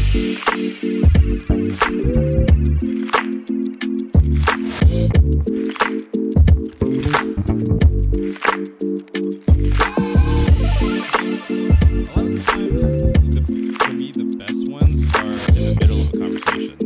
For me, the best ones are in the middle of a conversation.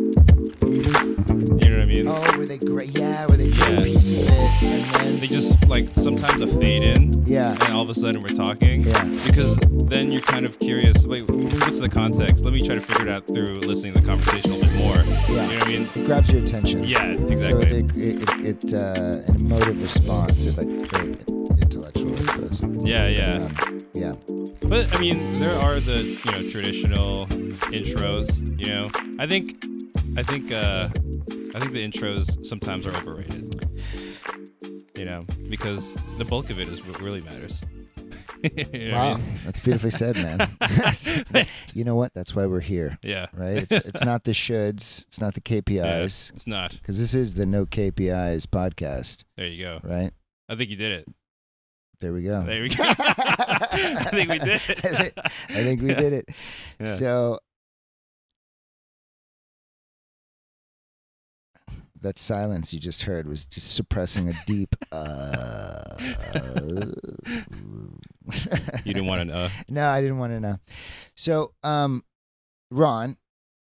You know what I mean? Oh, were they great? Yeah, were they take a piece of it and then They just like sometimes a fade in. Yeah. And all of a sudden we're talking. Yeah. Because then you're kind of curious. Wait, what's the context? Let me try to figure it out through listening to the conversation a little bit more. Yeah. You know what I mean? It grabs your attention. Yeah, exactly. So it an emotive response, like very intellectual, I suppose. Yeah, yeah. Yeah. But I mean, there are the traditional intros. You know, I think the intros sometimes are overrated. You know, because the bulk of it is what really matters. You know Wow, what I mean? that's beautifully said, man. You know what? That's why we're here. Yeah. Right. It's not the shoulds. It's not the KPIs. Yeah, it's not. Because this is the No KPIs podcast. There you go. Right. I think you did it. There we go. There we go. I think we did it. I think we did it. Yeah. So that silence you just heard was just suppressing a deep. You didn't want to know. No, I didn't want to know. So, Ron,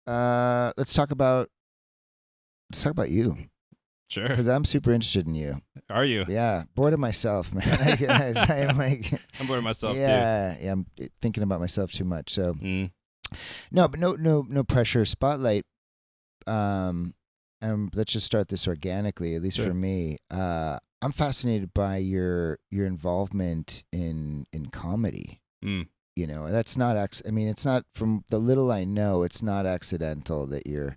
let's talk about you. Sure. Because I'm super interested in you. Are you? Yeah, bored of myself, man. I'm like, I'm bored of myself too. yeah, I'm thinking about myself too much. So no, but no pressure. Spotlight. Let's just start this organically, at least Sure. for me. I'm fascinated by your involvement in comedy. You know, that's not I mean, it's not, from the little I know, it's not accidental that you're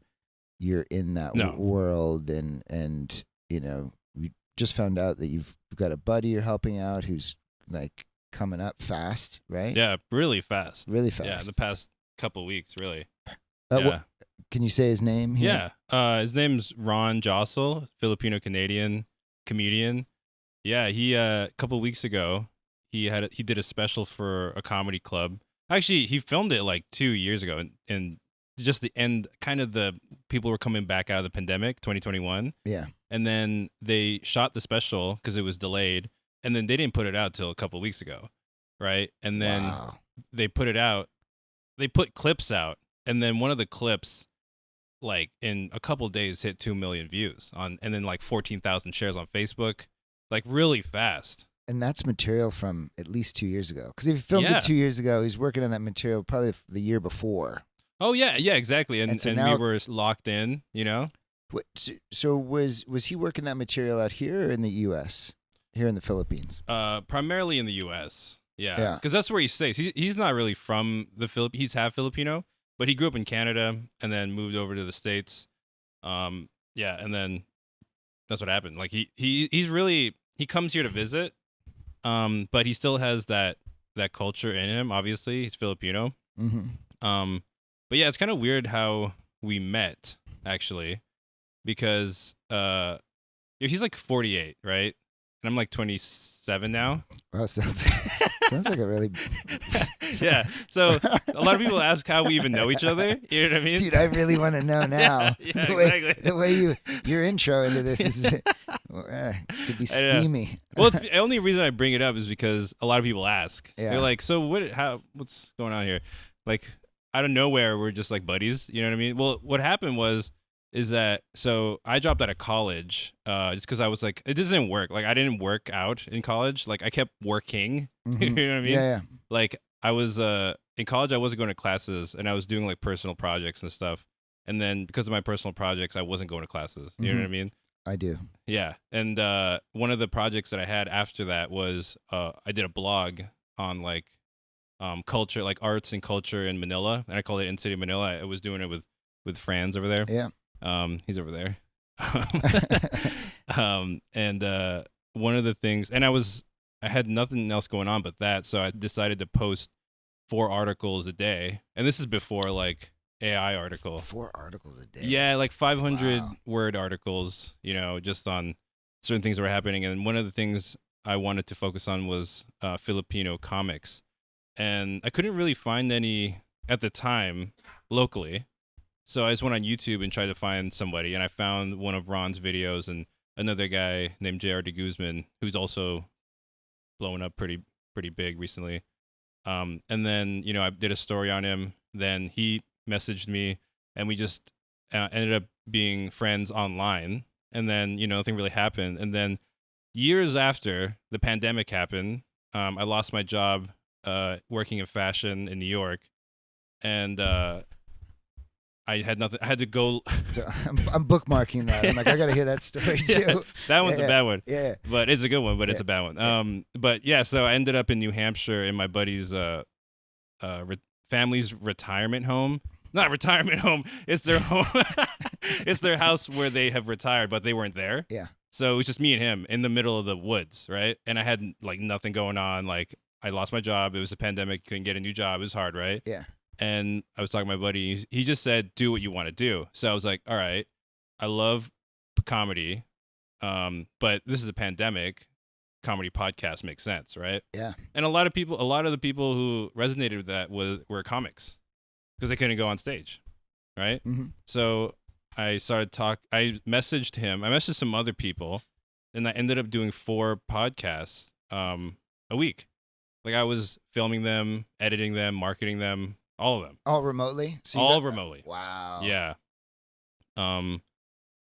in that world, and you know, we just found out that you've got a buddy you're helping out who's like coming up fast, right? Yeah, really fast. Really fast. Yeah, the past couple weeks, really. Can you say his name here? Yeah. His name's Ron Jossel, Filipino-Canadian comedian. Yeah, he a couple weeks ago, he did a special for a comedy club. Actually, he filmed it like 2 years ago, and just the end, kind of the people were coming back out of the pandemic, 2021. Yeah. And then they shot the special because it was delayed, and then they didn't put it out till a couple weeks ago, right? And then they put it out. They put clips out, and then one of the clips, like in a couple days, hit 2 million views and then like 14,000 shares on Facebook, like really fast. And that's material from at least 2 years ago. Because if he filmed it 2 years ago, he's working on that material probably the year before. Oh yeah, exactly. And so we were locked in, you know. So was he working that material out here or in the U.S., here in the Philippines? Primarily in the U.S. Yeah. Because that's where he stays. He's not really from the Philippines. He's half Filipino, but he grew up in Canada and then moved over to the States. And then that's what happened. Like he comes here to visit, but he still has that culture in him. Obviously, he's Filipino. Mm-hmm. But yeah, it's kind of weird how we met, actually, because he's like 48, right? And I'm like 27 now. Wow, sounds like a really yeah. So a lot of people ask how we even know each other. You know what I mean? Dude, I really want to know now. Yeah, the exactly. way your intro into this is could be steamy. Well, it's the only reason I bring it up is because a lot of people ask. Yeah. They're like, "So what's going on here?" Like, out of nowhere, we're just like buddies. You know what I mean? Well, what happened is that, so I dropped out of college just because I was like, it doesn't work. Like, I didn't work out in college. Like, I kept working. Mm-hmm. You know what I mean? Yeah. Like, I was in college, I wasn't going to classes, and I was doing like personal projects and stuff. And then because of my personal projects, I wasn't going to classes. You know what I mean? I do. Yeah. And one of the projects that I had after that was I did a blog on like culture, like arts and culture in Manila, and I called it In City Manila. I was doing it with Franz over there. Yeah. He's over there. And one of the things, and I had nothing else going on but that, so I decided to post 4 articles a day, and this is before like AI article. 4 articles a day. Yeah, like 500 Wow. word articles, just on certain things that were happening. And one of the things I wanted to focus on was Filipino comics. And I couldn't really find any at the time. locally. So I just went on YouTube and tried to find somebody, and I found one of Ron's videos and another guy named J.R. de Guzman, who's also blown up pretty big recently. And then, you know, I did a story on him. Then he messaged me, and we just ended up being friends online. And then, you know, nothing really happened. And then years after the pandemic happened, I lost my job working in fashion in New York. And I had nothing. I had to go. So I'm bookmarking that. I'm like, I got to hear that story too. Yeah, that one's a bad one. Yeah. But it's a good one, but it's a bad one. But yeah, so I ended up in New Hampshire in my buddy's family's retirement home. Not retirement home. It's their home. It's their house where they have retired, but they weren't there. Yeah. So it was just me and him in the middle of the woods, right? And I had like nothing going on. Like I lost my job. It was a pandemic. Couldn't get a new job. It was hard, right? Yeah. And I was talking to my buddy. He just said, "Do what you want to do." So I was like, "All right, I love comedy, but this is a pandemic. Comedy podcast makes sense, right?" Yeah. And a lot of the people who resonated with that were comics because they couldn't go on stage, right? Mm-hmm. So I I messaged him. I messaged some other people, and I ended up doing 4 podcasts a week. Like I was filming them, editing them, marketing them. All of them. All remotely? So all remotely. Wow. Yeah.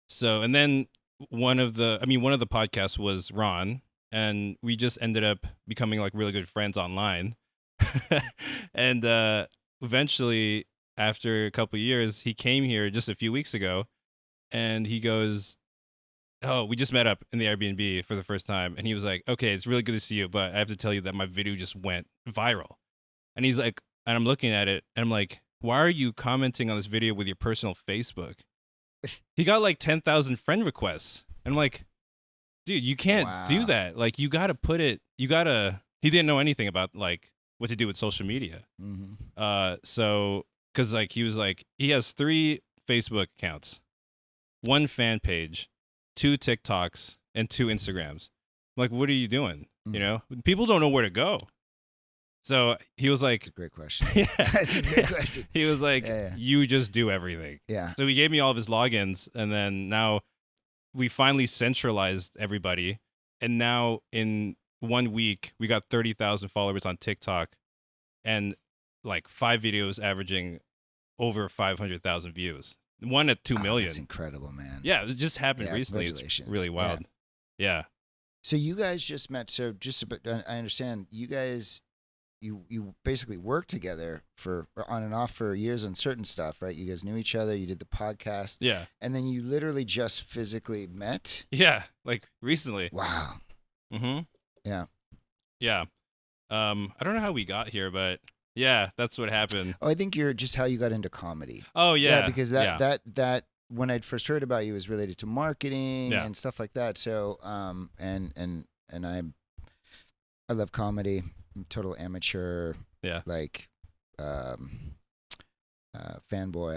So, and then one of the podcasts was Ron, and we just ended up becoming like really good friends online. And eventually, after a couple of years, he came here just a few weeks ago, and he goes, "Oh, we just met up in the Airbnb for the first time." And he was like, "Okay, it's really good to see you, but I have to tell you that my video just went viral." And he's like, and I'm looking at it, and I'm like, "Why are you commenting on this video with your personal Facebook?" He got like 10,000 friend requests. And I'm like, dude, you can't do that. Like, you got to put it, he didn't know anything about like what to do with social media. Mm-hmm. So, cause like, he has 3 Facebook accounts, 1 fan page, 2 TikToks, and 2 Instagrams. I'm like, what are you doing? Mm-hmm. You know, people don't know where to go. So he was like, that's a great question. Yeah. That's a great question. He was like, you just do everything. Yeah. So he gave me all of his logins, and then now we finally centralized everybody. And now in 1 week, we got 30,000 followers on TikTok and like 5 videos averaging over 500,000 views. One at 2 million. That's incredible, man. Yeah, it just happened recently. It's really wild. Yeah. So you guys just met. So just a bit, I understand you guys. You basically worked together for on and off for years on certain stuff, right? You guys knew each other. You did the podcast. Yeah. And then you literally just physically met. Yeah, like recently. Wow. Mm-hmm. Yeah. Yeah. I don't know how we got here, but yeah, that's what happened. Oh, I think you're just how you got into comedy. Oh yeah. Yeah, because that when I'd first heard about you was related to marketing and stuff like that. So and I love comedy. I'm total amateur. Yeah. Like fanboy.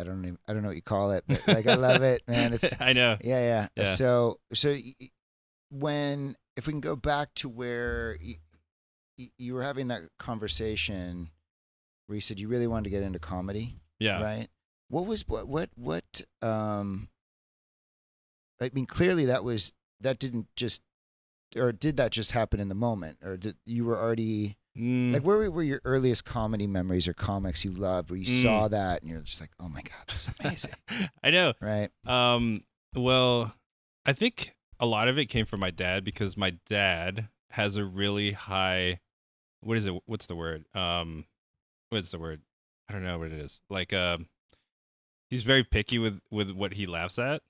I don't know what you call it, but like I love it, man. It's I know. Yeah. So when if we can go back to where you were having that conversation where you said you really wanted to get into comedy. Yeah. Right. What I mean, clearly that didn't just, or did that just happen in the moment, or did you were already like, where were your earliest comedy memories or comics you loved where you saw that and you're just like, oh my God, this is amazing. I know. Right. Well, I think a lot of it came from my dad because my dad has a really high, what's the word? What's the word? I don't know what it is. Like, he's very picky with what he laughs at.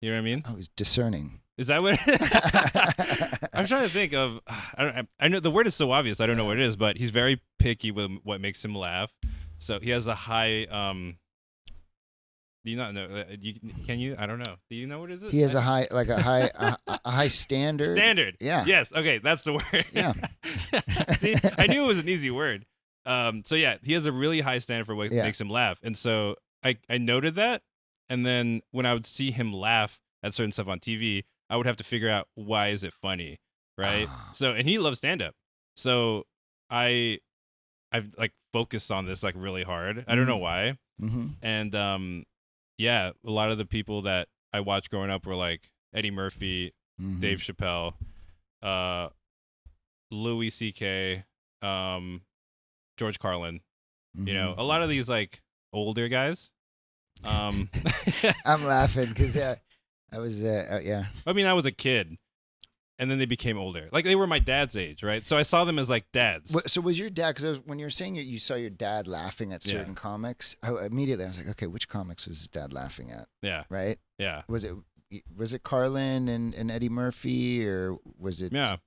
You know what I mean? Oh, he's discerning. Is that what? I'm trying to think of. I know the word is so obvious. I don't know what it is, but he's very picky with what makes him laugh. So he has a high. Do you not know? Can you? I don't know. Do you know what it is? He has a high standard. Standard. Yeah. Yes. Okay, that's the word. Yeah. See, I knew it was an easy word. So yeah, he has a really high standard for what makes him laugh, and so I noted that, and then when I would see him laugh at certain stuff on TV, I would have to figure out why is it funny, right? So, and he loves stand-up. So I I've like focused on this like really hard. I don't know why. Mm-hmm. And yeah, a lot of the people that I watched growing up were like Eddie Murphy, Dave Chappelle, Louis C.K., George Carlin. You know, a lot of these like older guys. I'm laughing because I was yeah. I mean, I was a kid, and then they became older. Like they were my dad's age, right? So I saw them as like dads. So was your dad? Because when you were saying you saw your dad laughing at certain comics, immediately I was like, okay, which comics was his dad laughing at? Yeah. Right. Yeah. Was it Carlin and Eddie Murphy, or was it? Yeah.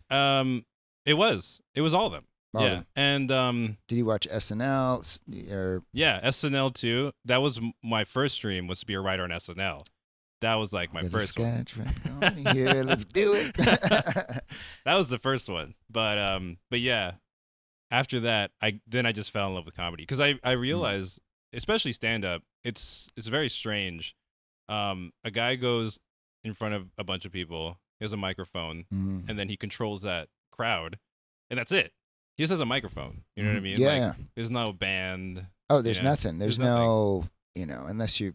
It was all of them. All yeah. of them. And did you watch SNL or? Yeah, SNL too. That was my first dream, was to be a writer on SNL. That was like my first sketch, one. Right? Here, let's do it. That was the first one. But yeah, after that, I just fell in love with comedy because I realized, especially stand up, it's very strange. A guy goes in front of a bunch of people, he has a microphone, and then he controls that crowd, and that's it. He just has a microphone. You know what I mean? Yeah. There's no band. Oh, there's nothing. There's no, nothing. Unless you've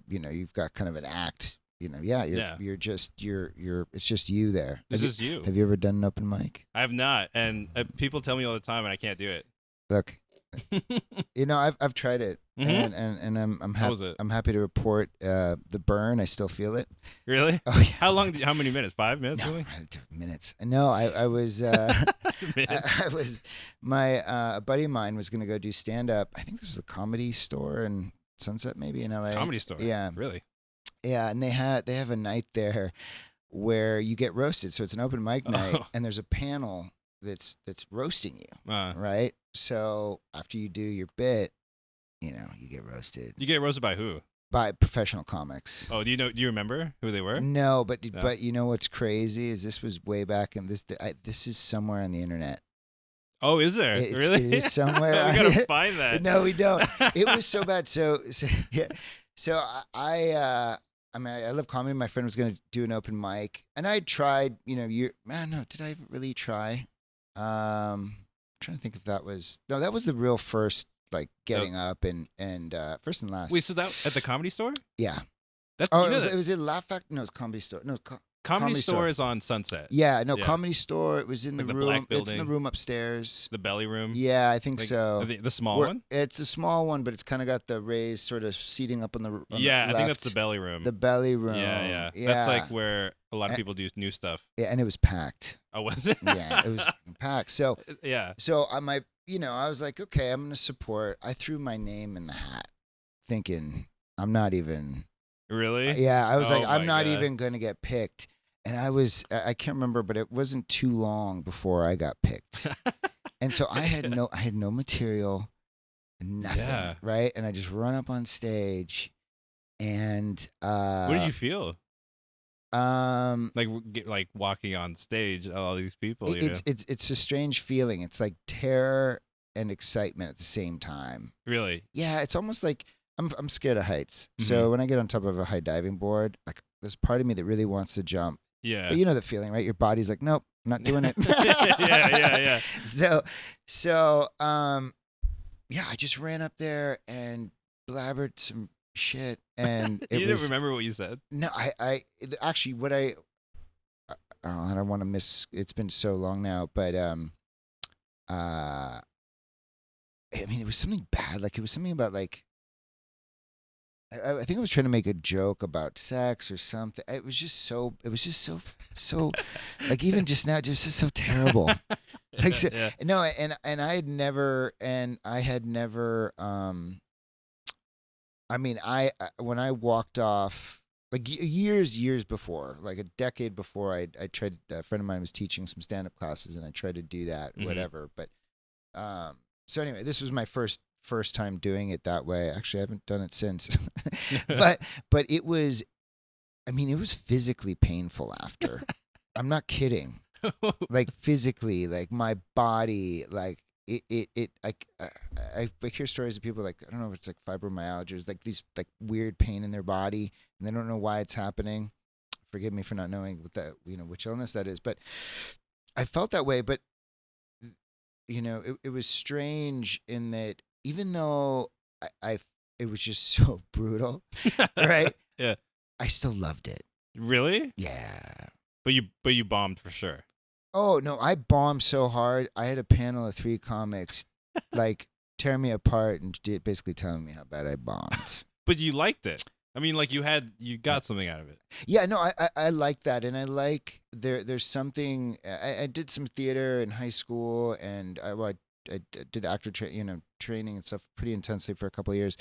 got kind of an act. You're just it's just you there. It's just you. Have you ever done an open mic? I have not, and people tell me all the time, and I can't do it. Look, I've tried it, and I'm happy. I'm happy to report the burn. I still feel it. Really? Oh yeah. How long? How many minutes? 5 minutes? No, really? Minutes. No, I was. I was. My a buddy of mine was going to go do stand up. I think this was a Comedy Store in Sunset, maybe in LA. Comedy Store. Yeah. Really? Yeah, and they have a night there where you get roasted. So it's an open mic night, and there's a panel that's roasting you, right? So after you do your bit, you get roasted. You get roasted by who? By professional comics. Oh, do you remember who they were? No, but you know what's crazy is this was way back, and this is somewhere on the internet. Oh, is there? Really? It is somewhere. We gotta find that. No, we don't. It was so bad. So yeah. So I love comedy. My friend was going to do an open mic, and I tried. Did I really try? I'm trying to think if that was the real first, like getting up and first and last. Wait, so that at the Comedy Store? Yeah. That's it was a Laugh Factory. No, it's Comedy Store. No, Comedy Store is on Sunset. Yeah, no, Comedy Store. It was in the room. Black building. It's in the room upstairs. The belly room. Yeah, I think so. The small one. It's a small one, but it's kind of got the raised sort of seating up on the. I think that's the belly room. The belly room. Yeah. That's like where a lot of people do new stuff. Yeah, and it was packed. Oh, was it? Yeah, it was packed. So yeah. So I was like, okay, I'm gonna support. I threw my name in the hat, thinking I'm not even. Really? Yeah, I was like, I'm not even gonna get picked. And I can't remember, but it wasn't too long before I got picked. And so I had no material, nothing, right? And I just run up on stage, and what did you feel? Like walking on stage, all these people. It's a strange feeling. It's like terror and excitement at the same time. Really? Yeah, it's almost like I'm scared of heights. So when I get on top of a high diving board, like there's part of me that really wants to jump. Yeah. But you know the feeling, right? Your body's like, nope, I'm not doing it. yeah. So, I just ran up there and blabbered some shit, and you didn't remember what you said? No, I actually what I don't want to miss. It's been so long now, but I mean, it was something bad. Like it was something about like. I think I was trying to make a joke about sex or something. It was just so like even just now, just so terrible. Like no, and I had never I mean, when I walked off like years before, like a decade before, I tried. A friend of mine was teaching some stand-up classes, and I tried to do that, whatever. But so anyway, this was my first time doing it that way. Actually, I haven't done it since. but it was, I mean, it was physically painful after. I'm not kidding. Like physically, like my body, like I hear stories of people like, I don't know if it's like fibromyalgia, like these like weird pain in their body, and they don't know why it's happening. Forgive me for not knowing what that, which illness that is, but I felt that way. But it was strange in that even though it was just so brutal, right? Yeah. I still loved it. Really? Yeah. But you bombed for sure. Oh no, I bombed so hard. I had a panel of 3 comics, like tear me apart and basically telling me how bad I bombed. But you liked it. I mean, like you got something out of it. Yeah, no, I like that, and I like there's something. I did some theater in high school, and I did actor training and stuff pretty intensely for a couple of years.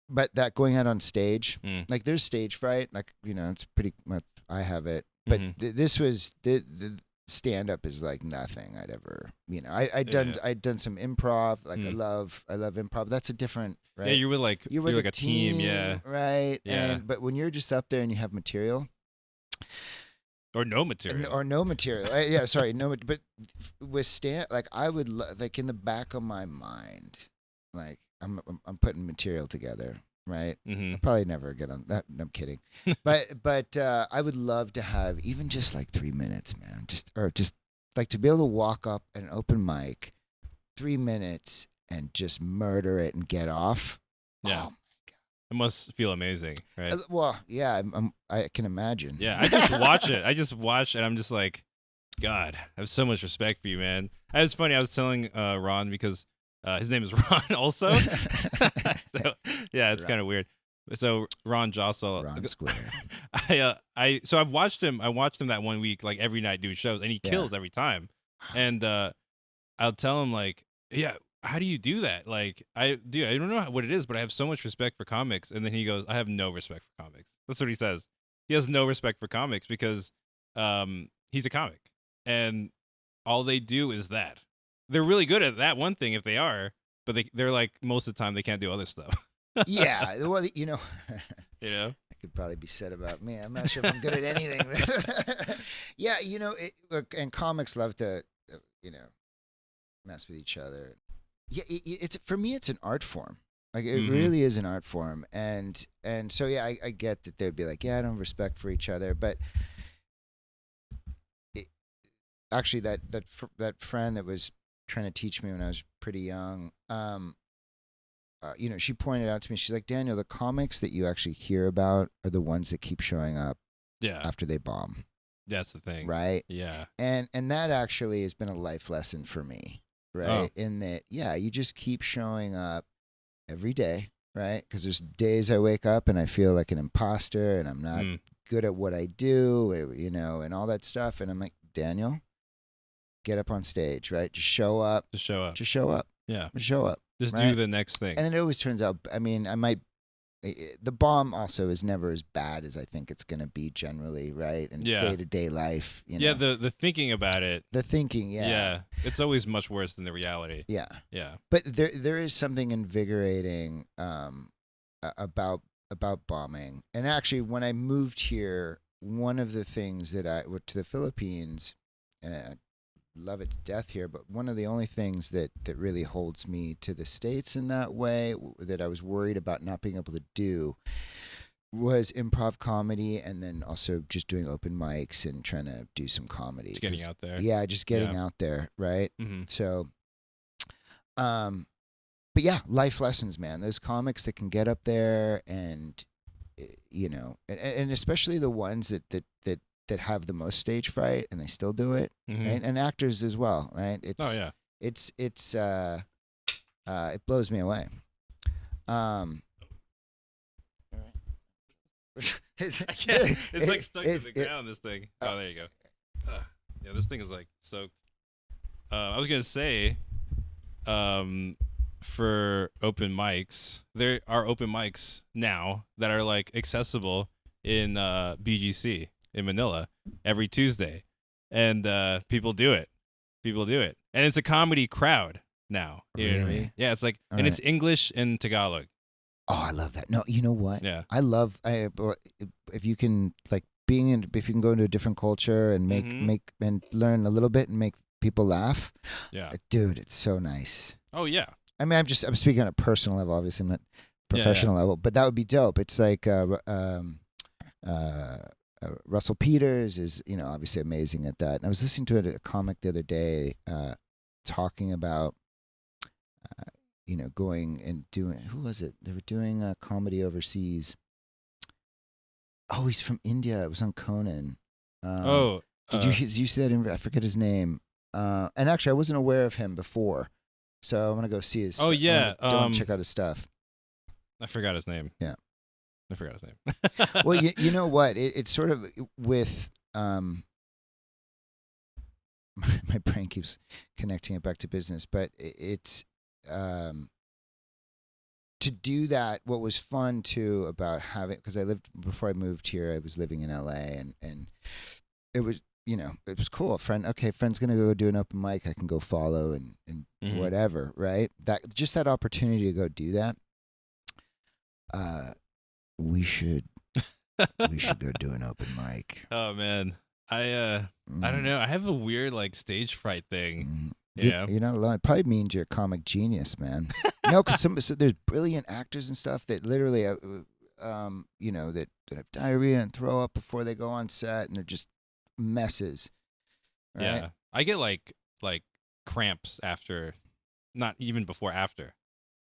But that going out on stage, like there's stage fright, like it's pretty much I have it. But this was the stand up is like nothing I'd ever I'd done some improv, like I love improv. That's a different, right? Yeah, you're like a team, yeah. Right. Yeah. But when you're just up there and you have material or no material. Yeah, sorry, no, but with stand, like I would like in the back of my mind, like I'm putting material together. Right. I'll probably never get on that. No, I'm kidding. but I would love to have even just like 3 minutes, man. Just like to be able to walk up an open mic, 3 minutes and just murder it and get off. Yeah. Oh my God. It must feel amazing, right? Well, yeah, I can imagine. Yeah. I just watch it. I just watch and I'm just like, God, I have so much respect for you, man. It's funny. I was telling Ron because his name is Ron also. So yeah, it's kind of weird. So Ron Jossel. Ron Square. So I've watched him. I watched him that one week, like every night doing shows, and he kills every time. And I'll tell him like, yeah, how do you do that? Like, I don't know what it is, but I have so much respect for comics. And then he goes, I have no respect for comics. That's what he says. He has no respect for comics because he's a comic, and all they do is that. They're really good at that one thing if they are, but they're like most of the time they can't do other stuff. Yeah, well, that could probably be said about me. I'm not sure if I'm good at anything. Yeah, look, and comics love to, mess with each other. Yeah, it's for me, it's an art form. Like it really is an art form, and so yeah, I get that they'd be like, yeah, I don't have respect for each other, but actually, that friend that was trying to teach me when I was pretty young, she pointed out to me, she's like, Daniel, the comics that you actually hear about are the ones that keep showing up after they bomb. That's the thing. Right? Yeah. And that actually has been a life lesson for me, right? In that, you just keep showing up every day, right? Because there's days I wake up and I feel like an imposter and I'm not good at what I do, and all that stuff. And I'm like, Daniel, get up on stage, right? Just show up. Just show up. Just show up. Yeah. Just show up. Just right? do the next thing. And it always turns out, I mean, the bomb also is never as bad as I think it's going to be generally, right? In day-to-day life, Yeah, the thinking about it. The thinking, yeah. Yeah, it's always much worse than the reality. Yeah. Yeah. But there is something invigorating about bombing. And actually, when I moved here, one of the things that I went to the Philippines, and I love it to death here, but one of the only things that really holds me to the States in that way that I was worried about not being able to do was improv comedy, and then also just doing open mics and trying to do some comedy. Just getting out there. Yeah, just getting out there, right? Mm-hmm. So, but yeah, life lessons, man. Those comics that can get up there and, and especially the ones that have the most stage fright and they still do it, right? And actors as well, right? It blows me away. I can't. It's like stuck to the ground. This thing. Oh, there you go. Yeah, this thing is like soaked. I was gonna say, for open mics, there are open mics now that are like accessible in BGC in Manila every Tuesday, and people do it, and it's a comedy crowd now. Really? Know what I mean? Yeah, it's like, and it's English and Tagalog. Oh, I love that. No, you know what? Yeah, if you can if you can go into a different culture and make and learn a little bit and make people laugh. Yeah, dude, it's so nice. Oh yeah. I mean, I'm speaking on a personal level. Obviously, I'm not professional level, but that would be dope. It's like Russell Peters is, obviously amazing at that. And I was listening to a comic the other day, talking about, going and doing. Who was it? They were doing a comedy overseas. Oh, he's from India. It was on Conan. Did you see that? I forget his name. And actually, I wasn't aware of him before, so I'm gonna go see his. Oh yeah, check out his stuff. I forgot his name. Yeah, I forgot his name. Well, you know what? It's sort of with my brain keeps connecting it back to business, but it's to do that. What was fun too about having, because before I moved here, I was living in LA, and it was, it was cool. Friend's gonna go do an open mic. I can go follow and whatever, right? That opportunity to go do that. We should go do an open mic. Oh man, I don't know. I have a weird like stage fright thing. You're not alone. It probably means you're a comic genius, man. No, because so there's brilliant actors and stuff that literally, that have diarrhea and throw up before they go on set, and they're just messes. Right? Yeah, I get like cramps after, not even before, after.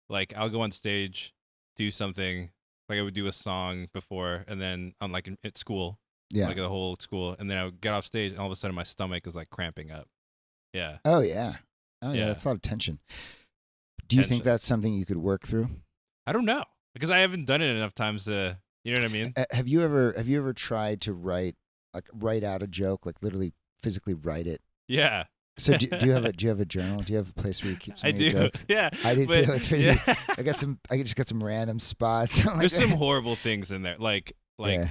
Like I'll go on stage, do something, like I would do a song before, and then on like at school, like the whole school, and then I would get off stage, and all of a sudden my stomach is like cramping up. Yeah. Oh yeah. That's a lot of tension. Do you think that's something you could work through? I don't know, because I haven't done it enough times to, you know what I mean? Have you ever tried to write out a joke, like literally physically write it? Yeah. So do you have a journal? Do you have a place where you keep some of your jokes? Yeah. I do too. It's pretty, I just got some random spots. There's some horrible things in there, like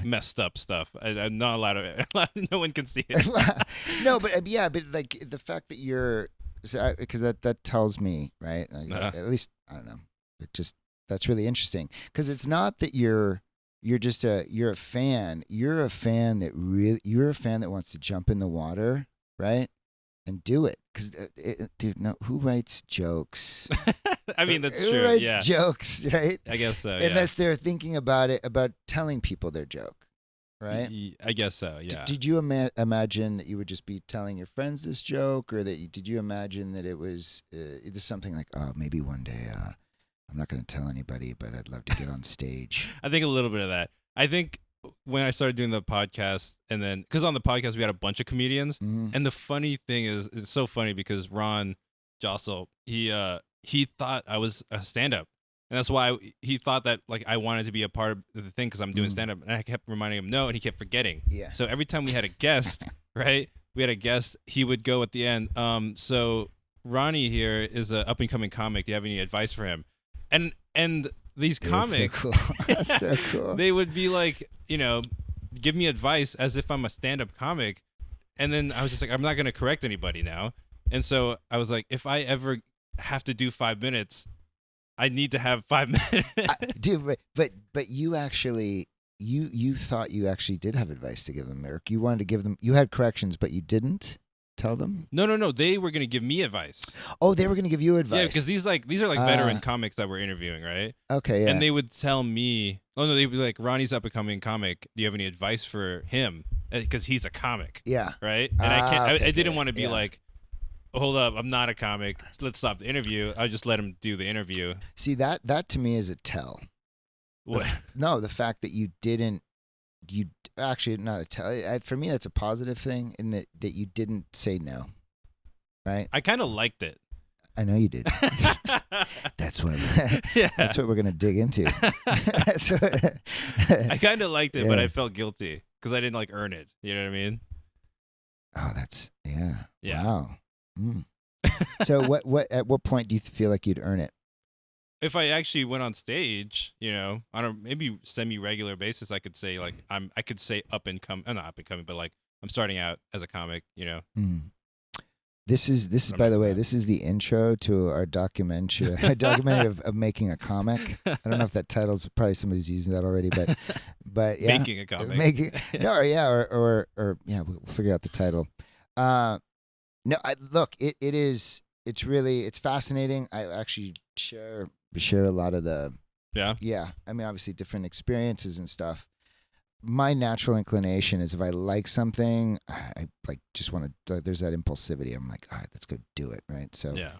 messed up stuff. I'm not allowed to. No one can see it. No, but like the fact that you're, because that tells me, right? At least I don't know. That's really interesting, because it's not that you're a fan. You're a fan that wants to jump in the water, right? And do it, because dude, no, who writes jokes? I mean, that's true. Who writes jokes, right? I guess so. Unless they're thinking about telling people their joke, right? I guess so. Yeah. Did you imagine that you would just be telling your friends this joke, or did you imagine that it was something like, oh, maybe one day I'm not going to tell anybody, but I'd love to get on stage? I think a little bit of that. I think when I started doing the podcast, and then because on the podcast we had a bunch of comedians, and the funny thing is, it's so funny because Ron Jossel, he thought I was a stand-up, and that's why he thought that like I wanted to be a part of the thing because I'm doing stand-up, and I kept reminding him no, and he kept forgetting. Yeah. So every time we had a guest, right? We had a guest, he would go at the end. So Ronnie here is an up-and-coming comic. Do you have any advice for him? And these comics, so cool. That's so cool. They would be like, give me advice as if I'm a stand-up comic. And then I was just like, I'm not going to correct anybody now. And so I was like, if I ever have to do 5 minutes, I need to have 5 minutes. Dude, but you actually, you thought you actually did have advice to give them, Eric. You wanted to give them, you had corrections, but you didn't tell them? No. They were going to give me advice. Oh, they were going to give you advice. Yeah, because these are like veteran comics that we're interviewing, right? Okay, yeah. And they would tell me, they'd be like, Ronnie's up and coming comic. Do you have any advice for him? Because he's a comic. Yeah. Right? And I didn't want to be like, hold up, I'm not a comic. Let's stop the interview. I just let him do the interview. See, that to me is a tell. What? The fact that you actually not a tell. For me, that's a positive thing, in that you didn't say no, right? I kind of liked it. I know you did. That's what we're gonna dig into. I kind of liked it, but I felt guilty because I didn't like earn it. You know what I mean? Oh, that's yeah. Wow. So at what point do you feel like you'd earn it? If I actually went on stage, on a maybe semi-regular basis, I could say like I could say not up and coming, but like I'm starting out as a comic. This is by the way, this is the intro to our documentary of making a comic. I don't know if that title's, probably somebody's using that already, but yeah, making a comic. Or we'll figure out the title. It's fascinating. I actually share a lot of the I mean, obviously different experiences and stuff, my natural inclination is if I like something, I like just want to. There's that impulsivity. I'm like, all right, let's go do it, right? So yeah.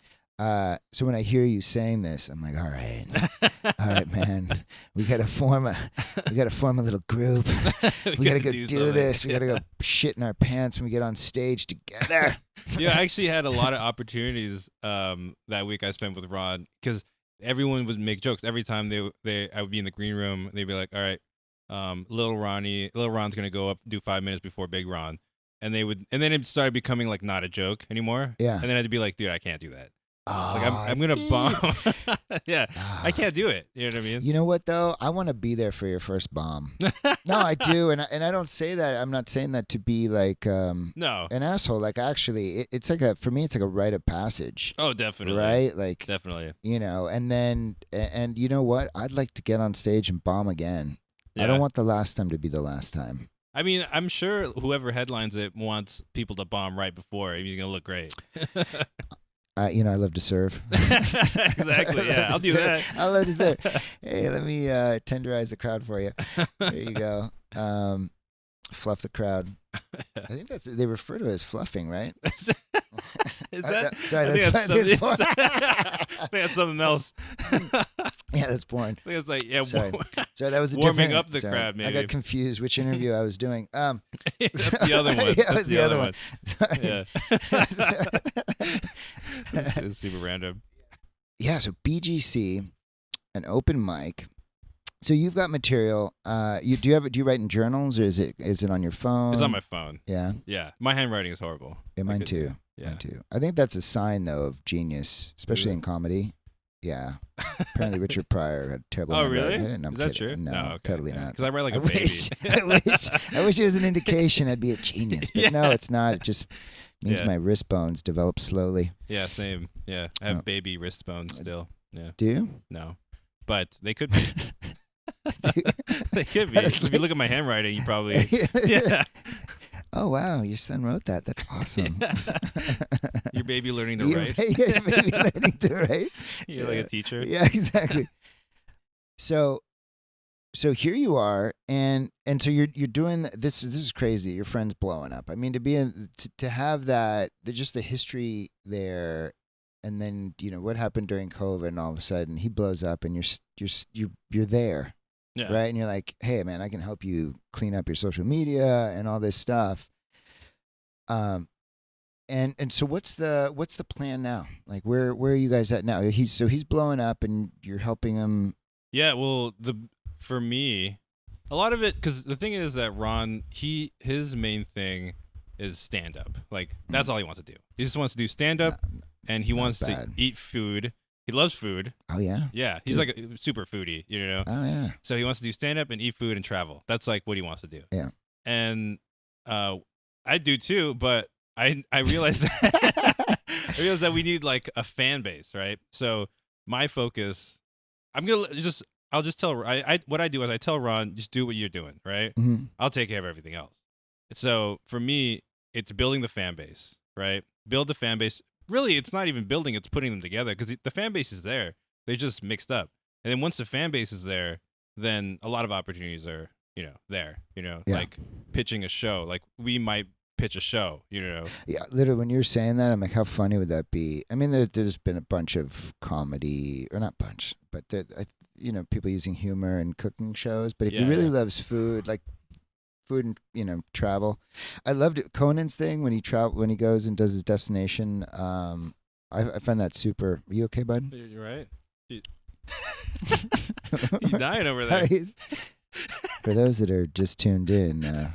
So when I hear you saying this, I'm like, all right, man, we gotta form a little group. We gotta go do this. We gotta go shit in our pants when we get on stage together. Yeah, I actually had a lot of opportunities that week I spent with Ron because everyone would make jokes every time I would be in the green room. They'd be like, all right, little Ron's gonna go up, do 5 minutes before Big Ron, and then it started becoming like not a joke anymore. Yeah, and then I'd be like, dude, I can't do that. Oh, like I'm gonna bomb. Yeah, I can't do it. You know what I mean? You know what though? I want to be there for your first bomb. No, I do, and I don't say that. I'm not saying that to be like no, an asshole. Like actually, it's like for me, it's like a rite of passage. Oh, definitely. Right? Like definitely. You know, and then and you know what? I'd like to get on stage and bomb again. Yeah. I don't want the last time to be the last time. I mean, I'm sure whoever headlines it wants people to bomb right before. You're gonna look great. You know, I love to serve. Exactly. Yeah, I'll do that. I love to serve. Hey, let me tenderize the crowd for you. There you go. Fluff the crowd. I think they refer to it as fluffing, right? Is that? Sorry, that's I think that's something else. Yeah, that's porn. I think it's like sorry, that was warming up the crowd. Maybe I got confused which interview I was doing. That's the other one. Yeah, that's the other one. Sorry. Yeah. It's super random. Yeah. So BGC, an open mic. So you've got material. Do you write in journals or is it on your phone? It's on my phone. Yeah. Yeah. My handwriting is horrible. Yeah, mine too. Yeah. Mine too. I think that's a sign though of genius, especially in comedy. Yeah. Apparently Richard Pryor had terrible. Oh really? No, is that true? No, okay, totally not. Because I write like a baby. I wish it was an indication I'd be a genius, but no, it's not. It just means my wrist bones develop slowly. Yeah, same. Yeah, I have baby wrist bones still. Yeah. Do you? No, but they could be. They could be. If you look at my handwriting, you probably. Yeah. Oh wow, your son wrote that. That's awesome. Your baby learning to write. Your baby learning to write. You're like a teacher. Yeah, exactly. So here you are, and so you're doing this. This is crazy. Your friend's blowing up. I mean, to have that, just the history there, and then what happened during COVID, and all of a sudden he blows up, and you're there. Yeah. Right. And you're like, hey man, I can help you clean up your social media and all this stuff. And so what's the plan now? Like where are you guys at now? He's blowing up and you're helping him. Yeah, well, for me, a lot of it, because the thing is that Ron, his main thing is stand up. Like that's all he wants to do. He just wants to do stand up, and he wants to eat food. He loves food. Oh yeah. Yeah, he's like a super foodie, Oh yeah. So he wants to do stand up and eat food and travel. That's like what he wants to do. Yeah. And I do too, but I realized that we need like a fan base, right? So my focus, I'll just tell what I do is I tell Ron, just do what you're doing, right? Mm-hmm. I'll take care of everything else. So for me, it's building the fan base, right? Build the fan base. Really, it's not even building, it's putting them together because the fan base is there. They're just mixed up. And then once the fan base is there, then a lot of opportunities are, there, like pitching a show. Like we might pitch a show, Yeah, literally when you're saying that, I'm like, how funny would that be? I mean, there's been a bunch of comedy, or not bunch, but people using humor in cooking shows. But if he really loves food, like food and travel, I loved it. Conan's thing when he goes and does his destination. I find that super. Are you okay, bud? You're right. He's dying over there. For those that are just tuned in,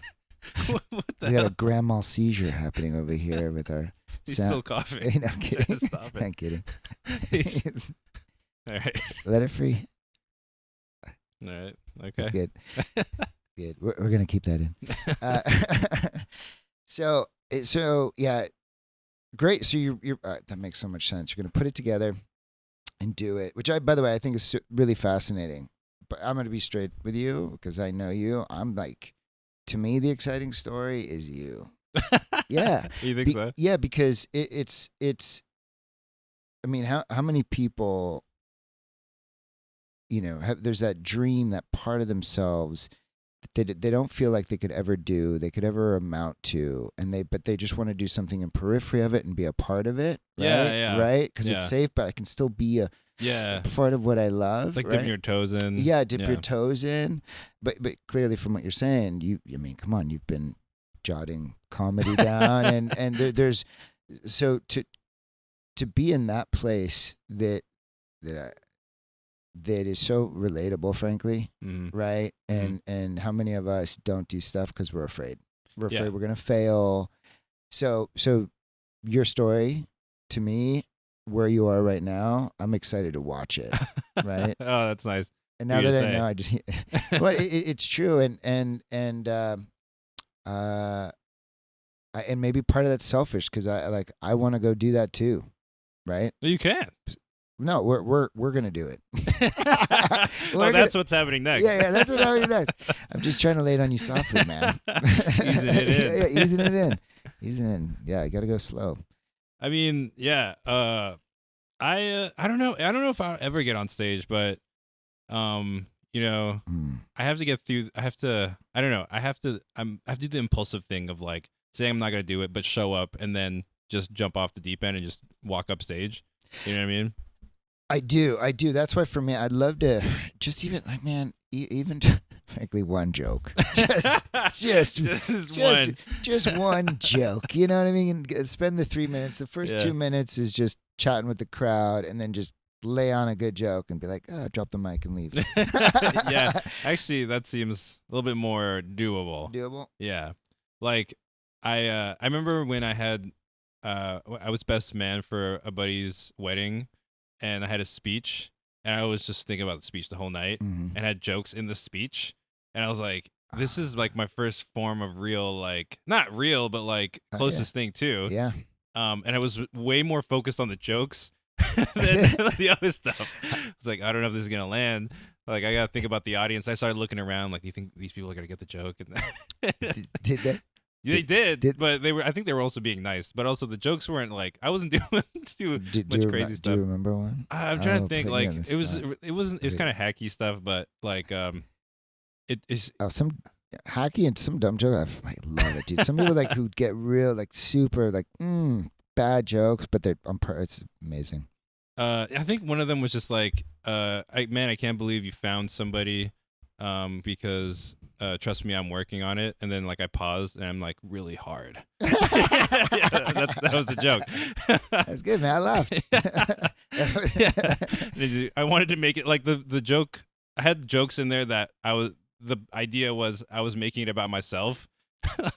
we got a grand mal seizure happening over here with our. He's still coughing. Hey, no, I'm kidding. Stop it. I'm kidding. All right. Let it free. All right. Okay. That's good. Good. We're gonna keep that in. So yeah, great. So you're that makes so much sense. You're gonna put it together and do it, which by the way, I think is really fascinating. But I'm gonna be straight with you because I know you. I'm like, to me, the exciting story is you. Yeah. You think so? Yeah, because it's. I mean, how many people, there's that dream, that part of themselves they don't feel like they could ever amount to, but they just want to do something in periphery of it and be a part of it. Right? Right? Because it's safe, but I can still be a part of what I love. Like right? dipping your toes in. Yeah, dip your toes in. But clearly from what you're saying, I mean, come on, you've been jotting comedy down, and there's so to be in that place that is so relatable, frankly, right? And how many of us don't do stuff because we're afraid? We're afraid we're gonna fail. So your story, to me, where you are right now, I'm excited to watch it. Right? Oh, that's nice. And now that I know, I just well, it's true, and maybe part of that's selfish because I want to go do that too, right? You can. No, we're gonna do it. That's what's happening next. Yeah, that's what's happening next. I'm just trying to lay it on you softly, man. Easing it in. Easing it in. Yeah, you got to go slow. I mean, yeah. I don't know. I don't know if I'll ever get on stage, but you know, I have to get through. I don't know. I have to do the impulsive thing of like saying I'm not gonna do it, but show up and then just jump off the deep end and just walk up stage. You know what I mean? I do. That's why for me, I'd love to just even like, man, even frankly, one joke, just one joke. You know what I mean? And spend the 3 minutes. The first 2 minutes is just chatting with the crowd, and then just lay on a good joke and be like, drop the mic and leave. Yeah, actually, that seems a little bit more doable. Doable? Yeah, like I remember when I had I was best man for a buddy's wedding. And I had a speech, and I was just thinking about the speech the whole night, and had jokes in the speech, and I was like, "This is like my first form of real, like not real, but like closest thing too." Yeah. And I was way more focused on the jokes than the other stuff. It's like, I don't know if this is gonna land. Like, I gotta think about the audience. I started looking around, like, do you think these people are gonna get the joke? And did they? They did, but they were. I think they were also being nice, but also the jokes weren't like I wasn't doing too much crazy stuff. Do you remember one? I'm trying to think. Like it was kind of hacky stuff, but like it is some hacky and some dumb joke. I love it, dude. Some people like who get real like super like bad jokes, but it's amazing. I think one of them was just like, I can't believe you found somebody, because. Trust me, I'm working on it. And then like I paused and I'm like really hard. Yeah, that was the joke. That's good, man. I laughed. Yeah. I wanted to make it like the joke. I had jokes in there that the idea was I was making it about myself.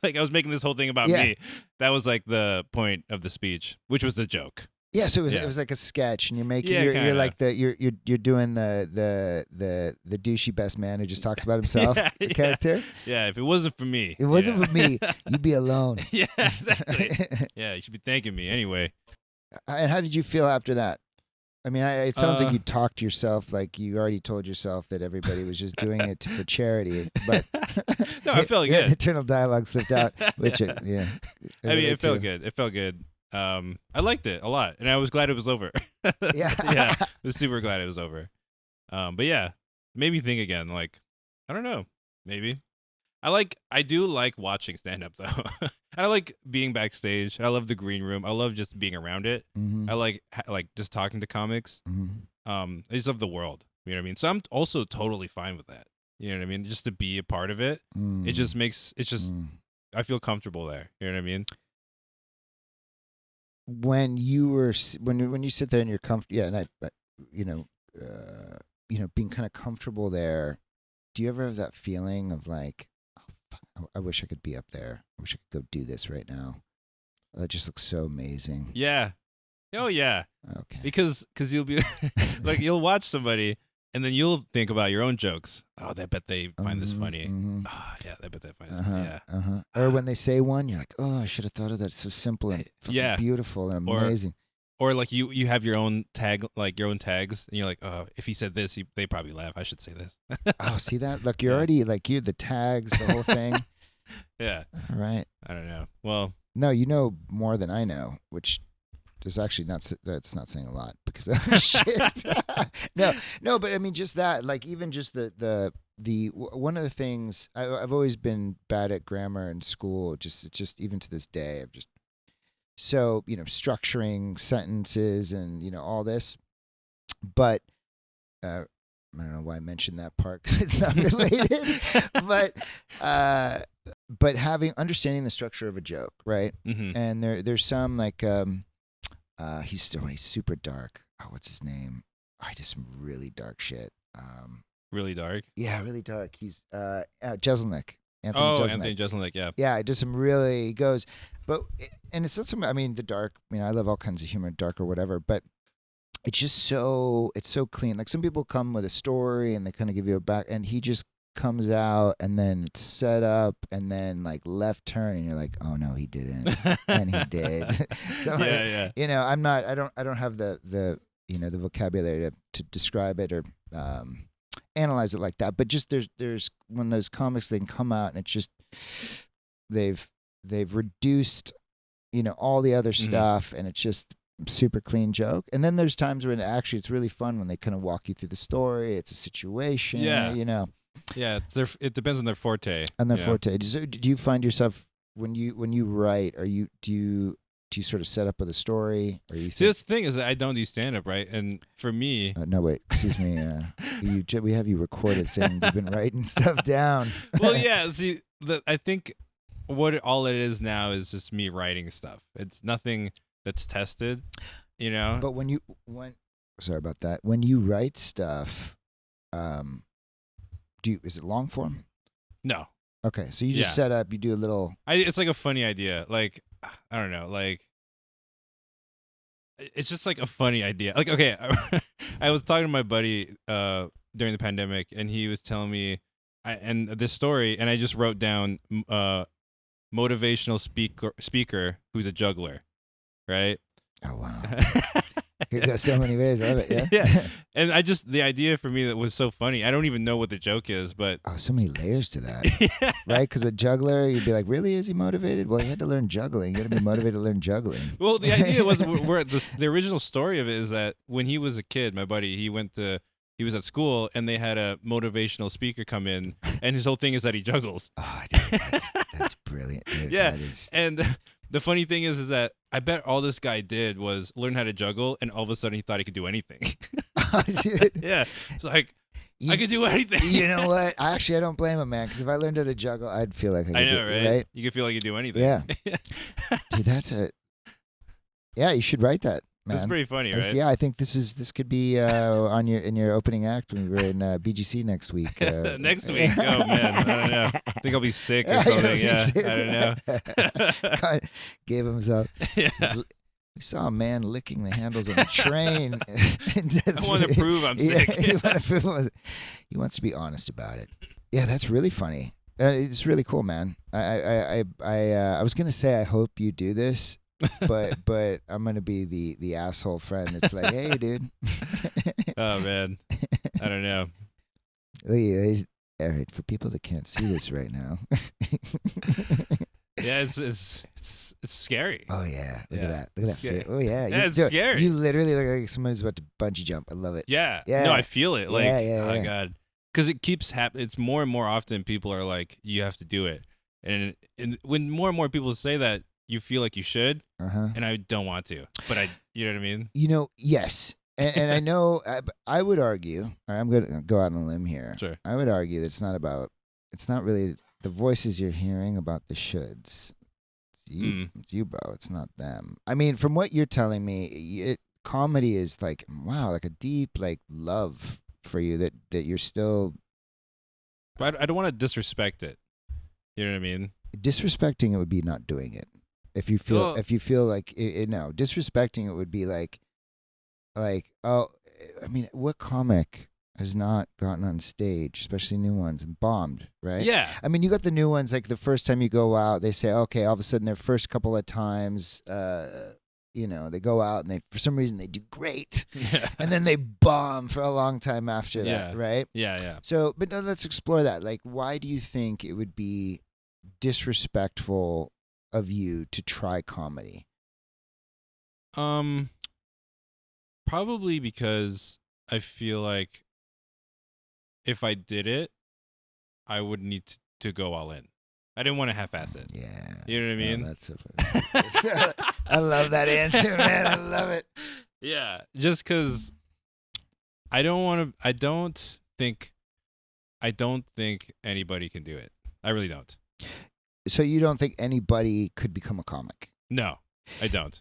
Like I was making this whole thing about me. That was like the point of the speech, which was the joke. Yeah, so it was like a sketch, and you're making you're like you're doing the douchey best man who just talks about himself, the character. Yeah, if it wasn't for me, for me, you'd be alone. Yeah, exactly. Yeah, you should be thanking me anyway. And how did you feel after that? I mean, it sounds like you talked to yourself, like you already told yourself that everybody was just doing it for charity. But no, I felt good. Internal dialogue slipped out, which I mean, it felt good. It felt good. I liked it a lot, and I was glad it was over. Yeah. Yeah, I was super glad it was over. But yeah, made me think again. Like, I don't know, maybe I do like watching stand up though. I like being backstage. I love the green room. I love just being around it. I like just talking to comics. I just love the world. You know what I mean? So I'm also totally fine with that. You know what I mean? Just to be a part of it. It just makes I feel comfortable there. You know what I mean? When you sit there and you're comfortable, and being kind of comfortable there, do you ever have that feeling of like, I wish I could be up there. I wish I could go do this right now. That just looks so amazing. Yeah. Oh yeah. Okay. Because you'll be like, you'll watch somebody and then you'll think about your own jokes. Oh, I bet they find this funny. Oh, yeah, I bet they find this funny. Yeah. Or when they say one, you're like, oh, I should have thought of that. It's so simple and beautiful and amazing. Or like you have your own tag, like your own tags, and you're like, oh, if he said this, they probably laugh. I should say this. Oh, see that? Look, you're already like the tags, the whole thing. Yeah. All right. I don't know. Well, no, you know more than I know, which is actually that's not saying a lot because of shit. No, but I mean just that, like even just the one of the things I've always been bad at grammar in school, just even to this day. I've just so structuring sentences and all this, but I don't know why I mentioned that part because it's not related, but understanding the structure of a joke, right? Mm-hmm. And there's some like he's super dark. Oh, what's his name? Oh, he did some really dark shit. Really dark? Yeah, really dark. He's Jeselnik. Anthony Jeselnik, yeah. Yeah, it does some really he goes, and it's not some. I mean, the dark. I mean, I love all kinds of humor, dark or whatever, but it's just it's so clean. Like some people come with a story and they kind of give you a back, and he just comes out and then it's set up and then like left turn and you're like, oh no, he didn't, and he did. So yeah. I'm not. I don't have the the vocabulary to describe it or analyze it like that. But just there's when those comics they can come out and it's just they've reduced all the other stuff and it's just super clean joke. And then there's times when actually it's really fun when they kind of walk you through the story. It's a situation. Yeah. Yeah, it depends on their forte. Forte. Do you find yourself when you write, do you sort of set up with a story, or you? See, that's the thing is that I don't do stand up, right? And for me, no, wait, excuse me. We have you recorded saying you've been writing stuff down. Well, yeah. See, I think all it is now is just me writing stuff. It's nothing that's tested, But sorry about that. When you write stuff, is it long form? No. Okay, so you just set up. You do a little. It's like a funny idea. Like I don't know. Like it's just like a funny idea. Like okay, I was talking to my buddy during the pandemic, and he was telling me and this story, and I just wrote down motivational speaker who's a juggler, right? Oh wow. It goes so many ways. I love it. Yeah. Yeah. And the idea for me that was so funny. I don't even know what the joke is, but so many layers to that, right? Because a juggler, you'd be like, really? Is he motivated? Well, he had to learn juggling. You got to be motivated to learn juggling. Well, the idea was the original story of it is that when he was a kid, my buddy, he was at school and they had a motivational speaker come in, and his whole thing is that he juggles. Oh, dude, that's brilliant. Dude. Yeah. And the funny thing is that I bet all this guy did was learn how to juggle, and all of a sudden he thought he could do anything. Dude. Yeah, it's like I could do anything. You know what? I don't blame him, man. Because if I learned how to juggle, I'd feel like I know, right? You could feel like you do anything. Yeah. Dude, you should write that, man. That's pretty funny, right? Yeah, I think this could be in your opening act when we're in BGC next week. Next week? Oh man, I don't know. I think I'll be sick or something. Yeah, I don't know. God gave himself. Yeah. We saw a man licking the handles of a train. I want to prove I'm sick. He wants to be honest about it. Yeah, that's really funny. It's really cool, man. I was gonna say I hope you do this, but I'm gonna be the asshole friend that's like, hey, dude. Oh man, I don't know. All right, for people that can't see this right now. Yeah, it's scary. Oh yeah, look at that fear. Oh yeah, it's scary. You literally look like somebody's about to bungee jump. I love it. Yeah, yeah. No, I feel it. Like, yeah. God, because it keeps happening. It's more and more often people are like, you have to do it, and when more and more people say that, you feel like you should, and I don't want to, but you know what I mean? Yes. And I know, I would argue, I'm going to go out on a limb here. Sure. I would argue that it's not really the voices you're hearing about the shoulds. It's you, bro. It's not them. I mean, from what you're telling me, comedy is like, wow, like a deep like love for you that you're still. But I don't want to disrespect it. You know what I mean? Disrespecting it would be not doing it. If you feel like no, disrespecting it would be like, oh, I mean, what comic has not gotten on stage, especially new ones, and bombed, right? Yeah. I mean, you got the new ones, like the first time you go out, they say, okay, all of a sudden their first couple of times, they go out and for some reason they do great. Yeah. And then they bomb for a long time after that, right? Yeah. So, but let's explore that. Like, why do you think it would be disrespectful of you to try comedy? Probably because I feel like if I did it, I would need to go all in. I didn't want to half-ass it. Yeah. You know what I mean? That's I love that answer, man. I love it. Yeah, just because I don't think anybody can do it. I really don't. So you don't think anybody could become a comic? No, I don't.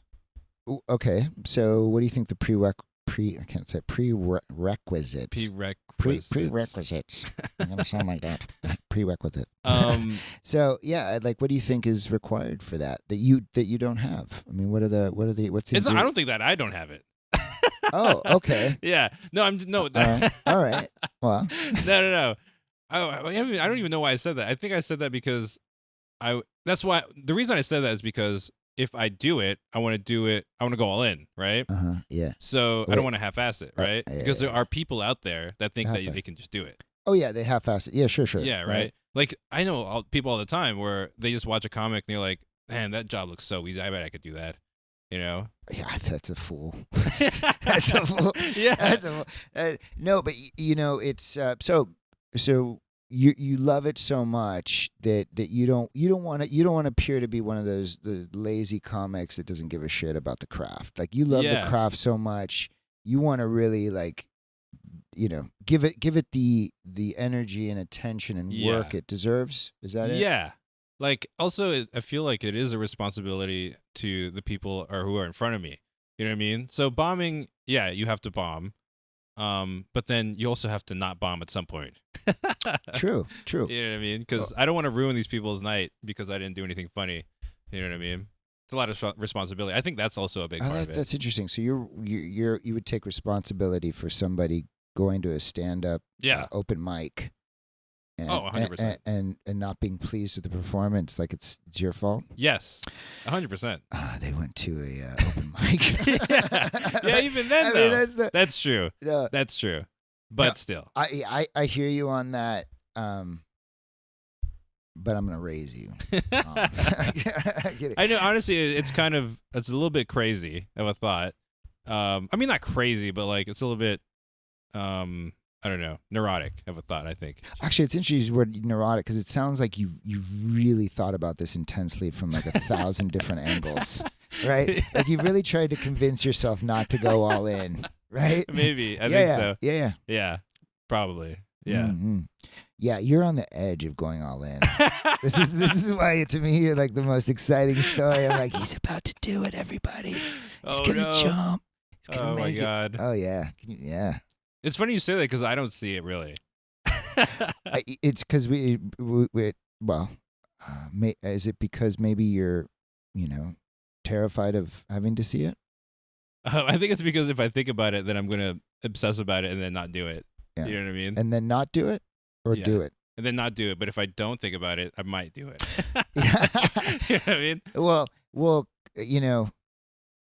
Okay. So what do you think the prerequisites? Prerequisites. I'm gonna sound like that. Prerequisite. So yeah, like, what do you think is required for that you don't have? I mean, what's the? I don't think that I don't have it. Oh, okay. Yeah. No, no. All right. Well. No. I don't even know why I said that. I think I said that because that's why the reason I said that is because if I do it, I want to do it. I want to go all in, right? Yeah. So I don't want to half-ass it, right? Because there are people out there that think that they can just do it. Oh yeah, they half-ass it. Yeah, sure. Yeah, right. Like I know people all the time where they just watch a comic and they're like, "Man, that job looks so easy. I bet I could do that." You know? Yeah, that's a fool. That's a fool. Yeah. That's a fool. No, but it's so you love it so much that you don't want to appear to be one of the lazy comics that doesn't give a shit about the craft. Like, you love the craft so much, you want to really, like, give it the energy and attention and work it deserves. Is that it? Yeah. Like, also, I feel like it is a responsibility to the people who are in front of me. You know what I mean? So bombing, yeah, you have to bomb. But then you also have to not bomb at some point. True. You know what I mean? Because I don't want to ruin these people's night because I didn't do anything funny. You know what I mean? It's a lot of responsibility. I think that's also a big part of it. That's interesting. So you would take responsibility for somebody going to a stand-up open mic. And, 100%. And not being pleased with the performance, like it's your fault? Yes, 100%. They went to a open mic. Yeah, even then, though. That's true. No, that's true. But still. I hear you on that, but I'm going to raise you. I know, honestly, it's a little bit crazy of a thought. I mean, not crazy, but like it's a little bit... I don't know, neurotic of a thought, I think. Actually, it's interesting the word neurotic because it sounds like you really thought about this intensely from like 1,000 different angles, right? Like you really tried to convince yourself not to go all in, right? Maybe. I think so. Yeah. Yeah, probably. Yeah. Mm-hmm. Yeah, you're on the edge of going all in. This is why, to me, you're like the most exciting story. I'm like, he's about to do it, everybody. He's gonna jump. He's gonna make it. God. Oh yeah. Yeah. It's funny you say that because I don't see it really. It's because is it because maybe you're, terrified of having to see it? I think it's because if I think about it, then I'm going to obsess about it and then not do it. Yeah. You know what I mean? And then not do it or do it? And then not do it. But if I don't think about it, I might do it. Yeah. You know what I mean? Well,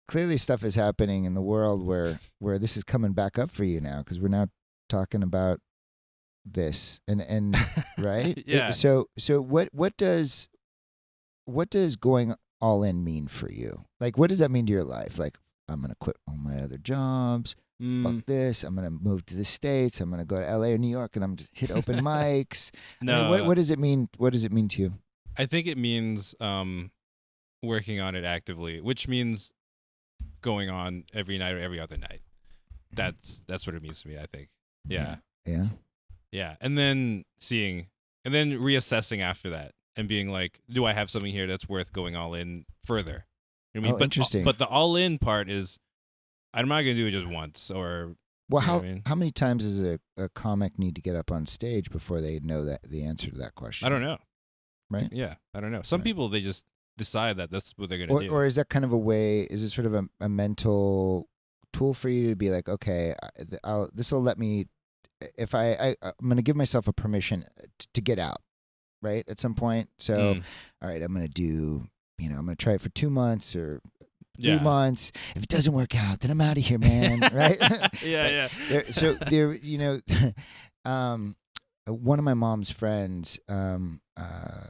clearly stuff is happening in the world where this is coming back up for you now because we're now talking about this and right? Yeah. So what does going all in mean for you? Like, what does that mean to your life? Like, I'm gonna quit all my other jobs. Fuck this. I'm gonna move to the States. I'm gonna go to LA or New York and I'm just hit open mics. No. I mean, what does it mean? What does it mean to you? I think it means working on it actively, which means going on every night or every other night. That's what it means to me, I think. Yeah. Yeah. And then reassessing after that and being like, do I have something here that's worth going all in further? You know what I mean? Interesting. But the all in part is I'm not going to do it just once or... Well, how many times does a comic need to get up on stage before they know that the answer to that question? I don't know. Right? Yeah, I don't know. Some people, they just decide that that's what they're going to do. Or is that kind of a way, is it sort of a mental tool for you to be like, okay, this will let me, if I'm going to give myself a permission to get out, right, at some point. So, all right, I'm going to do, I'm going to try it for 2 months or 3 months. If it doesn't work out, then I'm out of here, man. Right? Yeah. So there, one of my mom's friends,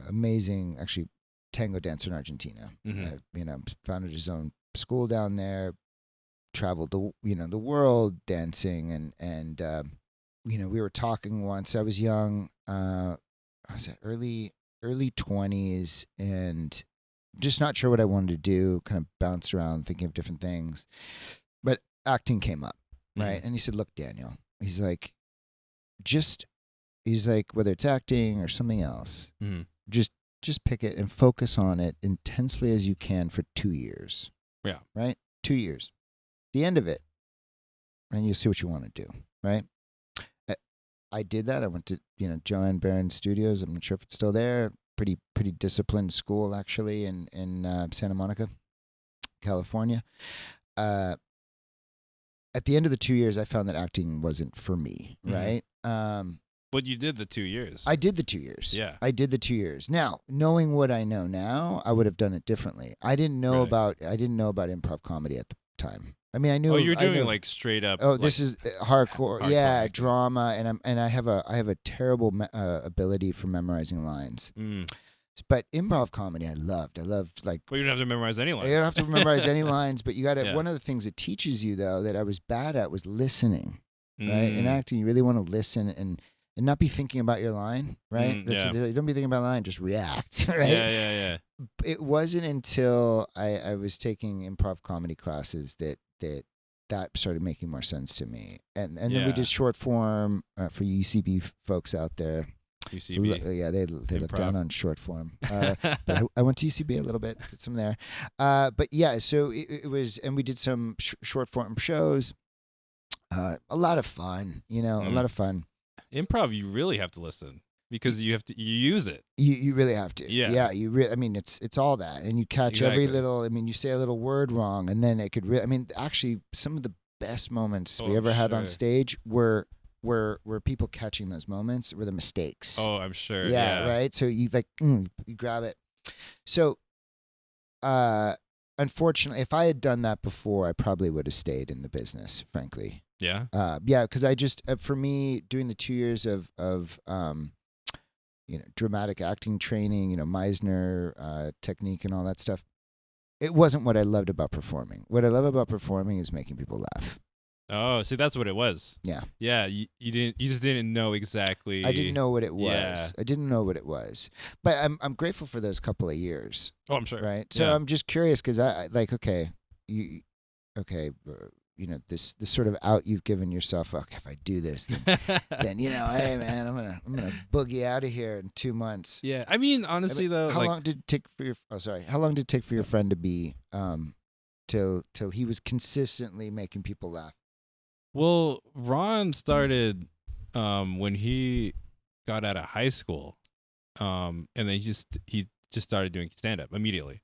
amazing, actually, tango dancer in Argentina. Founded his own school down there, traveled the world dancing, and we were talking once. I was young. I was at early 20s and just not sure what I wanted to do, kind of bounced around thinking of different things. But acting came up, right? Mm-hmm. And he said, "Look, Daniel," he's like, whether it's acting or something else, mm-hmm. just pick it and focus on it intensely as you can for 2 years. Yeah. Right? 2 years. The end of it, and you'll see what you want to do, right? I did that. I went to, Joanne Barron Studios. I'm not sure if it's still there. Pretty disciplined school, actually, in Santa Monica, California. At the end of the 2 years, I found that acting wasn't for me, right? But you did the 2 years. I did the 2 years. Yeah. I did the 2 years. Now, knowing what I know now, I would have done it differently. I didn't know about improv comedy at the time. I mean, I knew. Oh, you're doing like straight up. Oh, like, this is hardcore. Yeah, acting. drama, and I have a terrible ability for memorizing lines. But improv comedy, I loved like. Well, you don't have to memorize any lines. You don't have to memorize any lines, but you got to. Yeah. One of the things it teaches you, though, that I was bad at was listening. Right, in acting, you really want to listen and not be thinking about your line. Right, you don't be thinking about a line, just react. Right. Yeah. It wasn't until I was taking improv comedy classes that started making more sense to me. And then we did short form for UCB folks out there. UCB. They look down on short form. But I went to UCB a little bit, did some there. But yeah, so it was, and we did some short form shows. A lot of fun, a lot of fun. Improv, you really have to listen. Because you use it. You really have to. Yeah. I mean, it's all that, and you catch every little. I mean, you say a little word wrong, and then it could. Actually, some of the best moments we ever had on stage were people catching those moments were the mistakes. Oh, I'm sure. Yeah. Right. So you you grab it. So, unfortunately, if I had done that before, I probably would have stayed in the business. Frankly. Yeah. Because I just for me doing the 2 years of dramatic acting training, Meisner technique and all that stuff. It wasn't what I loved about performing. What I love about performing is making people laugh. Oh, see, that's what it was. Yeah. Yeah, you just didn't know exactly. I didn't know what it was. Yeah. I didn't know what it was. But I'm grateful for those couple of years. Oh, I'm sure. Right. So I'm just curious because I this sort of out you've given yourself. Okay, if I do this, then hey man, I'm gonna boogie out of here in 2 months. Yeah, I mean, honestly though, how long did it take for your? Oh, sorry. How long did it take for your friend to be till he was consistently making people laugh? Well, Ron started when he got out of high school, and then he just started doing stand up immediately,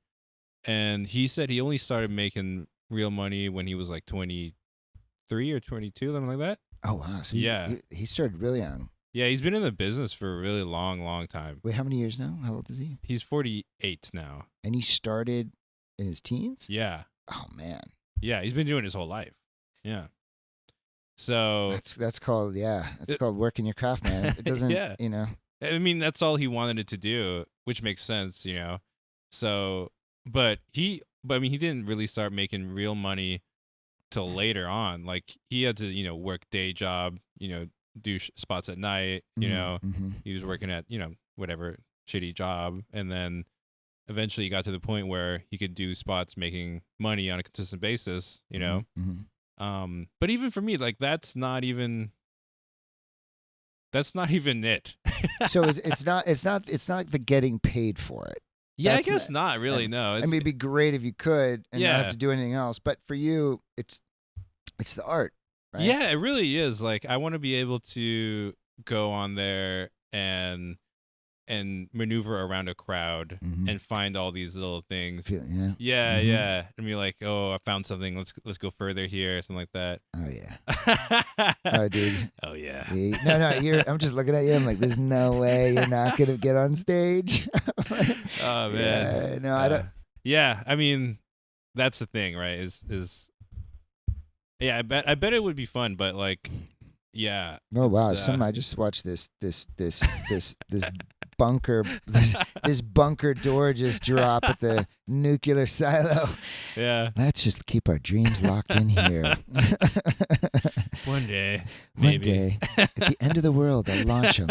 and he said he only started making real money when he was like 23 or 22, something like that. Oh wow! So he started really young. Yeah, he's been in the business for a really long time. Wait, how many years now? How old is he? He's 48 now. And he started in his teens? Yeah. Oh man. Yeah, he's been doing it his whole life. Yeah. So that's called called working your craft, man. It doesn't I mean, that's all he wanted it to do, which makes sense, So, but he didn't really start making real money till later on. Like he had to, work day job, do spots at night, Mm-hmm. He was working at, whatever shitty job. And then eventually he got to the point where he could do spots making money on a consistent basis, Mm-hmm. But even for me, like that's not even it. So it's not like the getting paid for it. Yeah, I guess not really. No, I mean, it'd be great if you could and not have to do anything else. But for you, it's the art, right? Yeah, it really is. Like, I want to be able to go on there and maneuver around a crowd and find all these little things. Yeah, and be like, oh, I found something. Let's go further here, something like that. Oh yeah. Oh dude. Oh yeah. No. I'm just looking at you. I'm like, there's no way you're not gonna get on stage. Oh man. Yeah, no, I don't. Yeah, I mean, that's the thing, right? Is yeah, I bet it would be fun, but like, yeah. Oh wow! I just watched this bunker this bunker door just drop at the nuclear silo. Yeah. Let's just keep our dreams locked in here. One day, maybe. One day, at the end of the world, I'll launch them.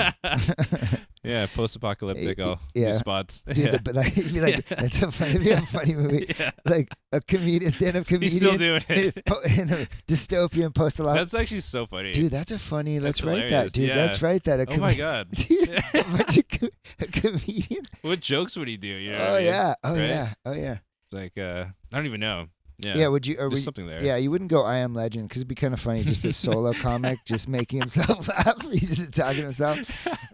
Yeah, post-apocalyptic. I'll do spots. Dude, but like, you'd be like, that's a funny movie. Yeah. Like a stand-up comedian. He's still doing it. In a dystopian post-apocalyptic. That's actually so funny. Dude, that's a funny. Let's write hilarious. that, dude. Yeah. Let's write that. Oh my god. Dude, a comedian. What jokes would he do? You know Oh what I mean? yeah. Oh Right? yeah. Oh yeah. Like I don't even know. Yeah. Yeah. Would you? There's something there. Yeah. You wouldn't go I Am Legend because it'd be kind of funny. Just a solo comic, just making himself laugh. He's just talking to himself,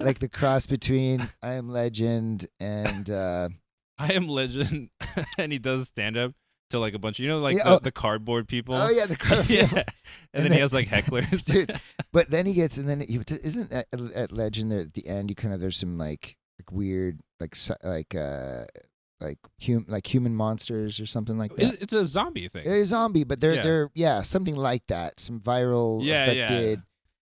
like the cross between I Am Legend and. I Am Legend, and he does stand up to like a bunch of like the cardboard people. Oh yeah, the cardboard. Yeah, and then he has like hecklers, dude. But then he gets, and then isn't at Legend there at the end? You kind of there's some like weird human monsters or something like that. It's a zombie thing. They're a zombie, but they're something like that. Some viral affected. Yeah.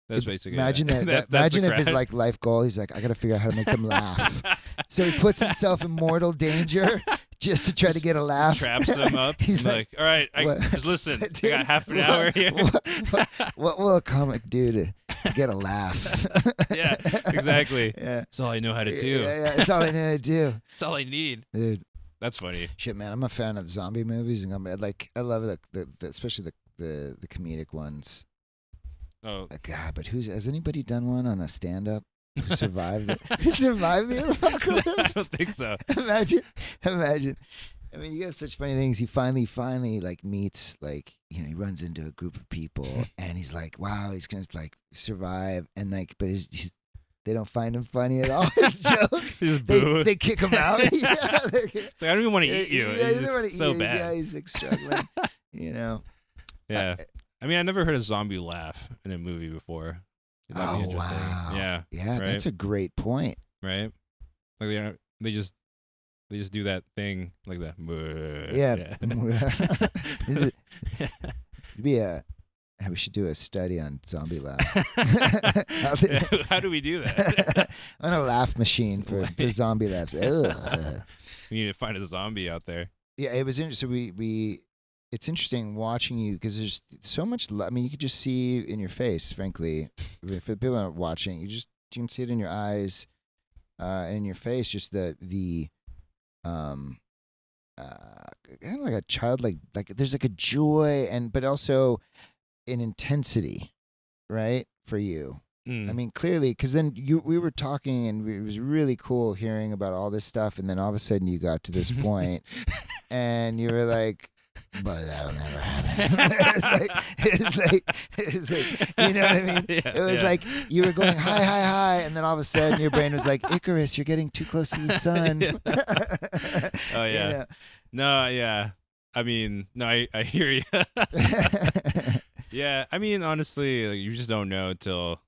That's basically imagine it. that. Imagine if his like life goal, he's like, I got to figure out how to make them laugh. So he puts himself in mortal danger just to try to get a laugh. Traps them up. He's like, all right, just listen. Dude, I got half an hour here. What will a comic do to get a laugh? Yeah, exactly. Yeah. That's all I know how to do. Yeah, that's all I know how to do. That's all I need. Dude. That's funny. Shit, man, I'm a fan of zombie movies, and I love the especially the comedic ones. Oh God, but has anybody done one on a stand-up who survived the apocalypse? I don't think so. Imagine. I mean, you have such funny things. He finally like meets he runs into a group of people, and he's like, wow, he's gonna like survive, and like, but they don't find him funny at all. His jokes, they kick him out. Yeah, I don't even want to eat you. Yeah, it's so bad. Yeah, he's like struggling. Yeah. I mean, I never heard a zombie laugh in a movie before. That'd be interesting. Wow. Yeah. Yeah, right? that's a great point. Right? Like they just do that thing like that. Yeah. We should do a study on zombie laughs. How do we do that? On a laugh machine for zombie laughs. Ugh. We need to find a zombie out there. Yeah, it was interesting. It's interesting watching you because there's so much. I mean, you could just see in your face, frankly. For the people that are watching, you can see it in your eyes, and in your face. Just the kind of like a child, like there's like a joy but also an intensity, right, for you. I mean, clearly, because then we were talking, and it was really cool hearing about all this stuff, and then all of a sudden you got to this point, and you were like. But that'll never happen. It's like, you know what I mean? Yeah, it was like you were going high, and then all of a sudden your brain was like, Icarus, you're getting too close to the sun. Oh, yeah. No, yeah. I mean, no, I hear you. Yeah, I mean, honestly, you just don't know till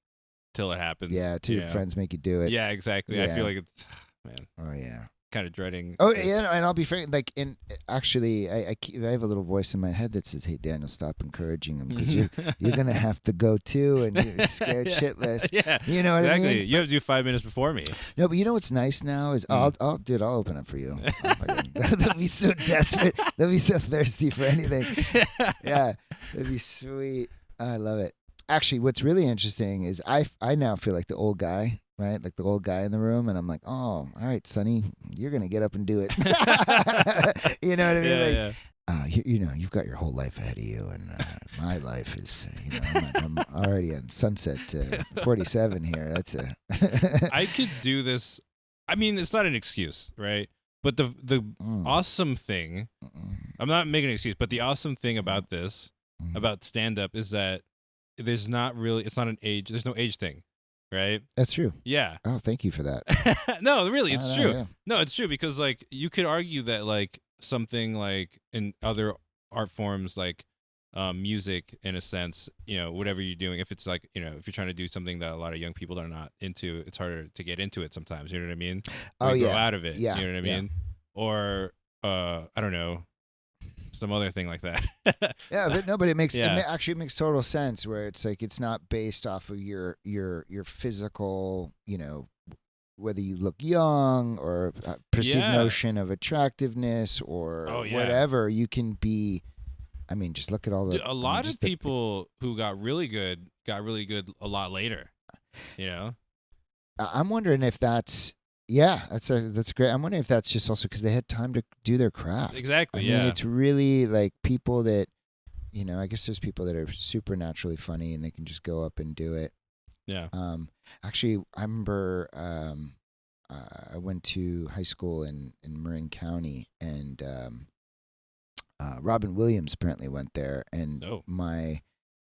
it happens. Yeah, till your friends make you do it. Yeah, exactly. Yeah. I feel like it's, man. Oh, yeah. Kind of dreading. Oh yeah, and I'll be frank. Like, actually, I have a little voice in my head that says, "Hey, Daniel, stop encouraging him because you're gonna have to go too, and you're scared shitless." Yeah, you know what I mean. You have to do 5 minutes before me. No, but you know what's nice now is I'll open up for you. They'll be so desperate. They'll be so thirsty for anything. Yeah, it'd be sweet. I love it. Actually, what's really interesting is I now feel like the old guy. Right, like the old guy in the room, and I'm like, oh, all right, Sonny, you're gonna get up and do it. You know what I mean? Yeah. You've got your whole life ahead of you, and my life is, I'm already on sunset 47 here. That's I could do this. I mean, it's not an excuse, right? But the awesome thing, I'm not making an excuse, but the awesome thing about this, about stand up, is that it's not no age thing. Right? That's true. Yeah. Oh, thank you for that. No, really, it's true. Yeah. No, it's true because like you could argue that like something like in other art forms like music in a sense, whatever you're doing, if it's like, if you're trying to do something that a lot of young people are not into, it's harder to get into it sometimes, you know what I mean? Or grow out of it, yeah. You know what I mean? Or I don't know, some other thing like that. Yeah, but it makes it makes total sense where it's like it's not based off of your physical, whether you look young or perceived notion of attractiveness or whatever. You can be. I mean, just look at all the. A lot of people who got really good a lot later. I'm wondering if that's that's great. I'm wondering if that's just also because they had time to do their craft. Exactly. I mean, it's really like people that, I guess there's people that are super naturally funny and they can just go up and do it. Yeah. Actually, I remember I went to high school in Marin County, and Robin Williams apparently went there, and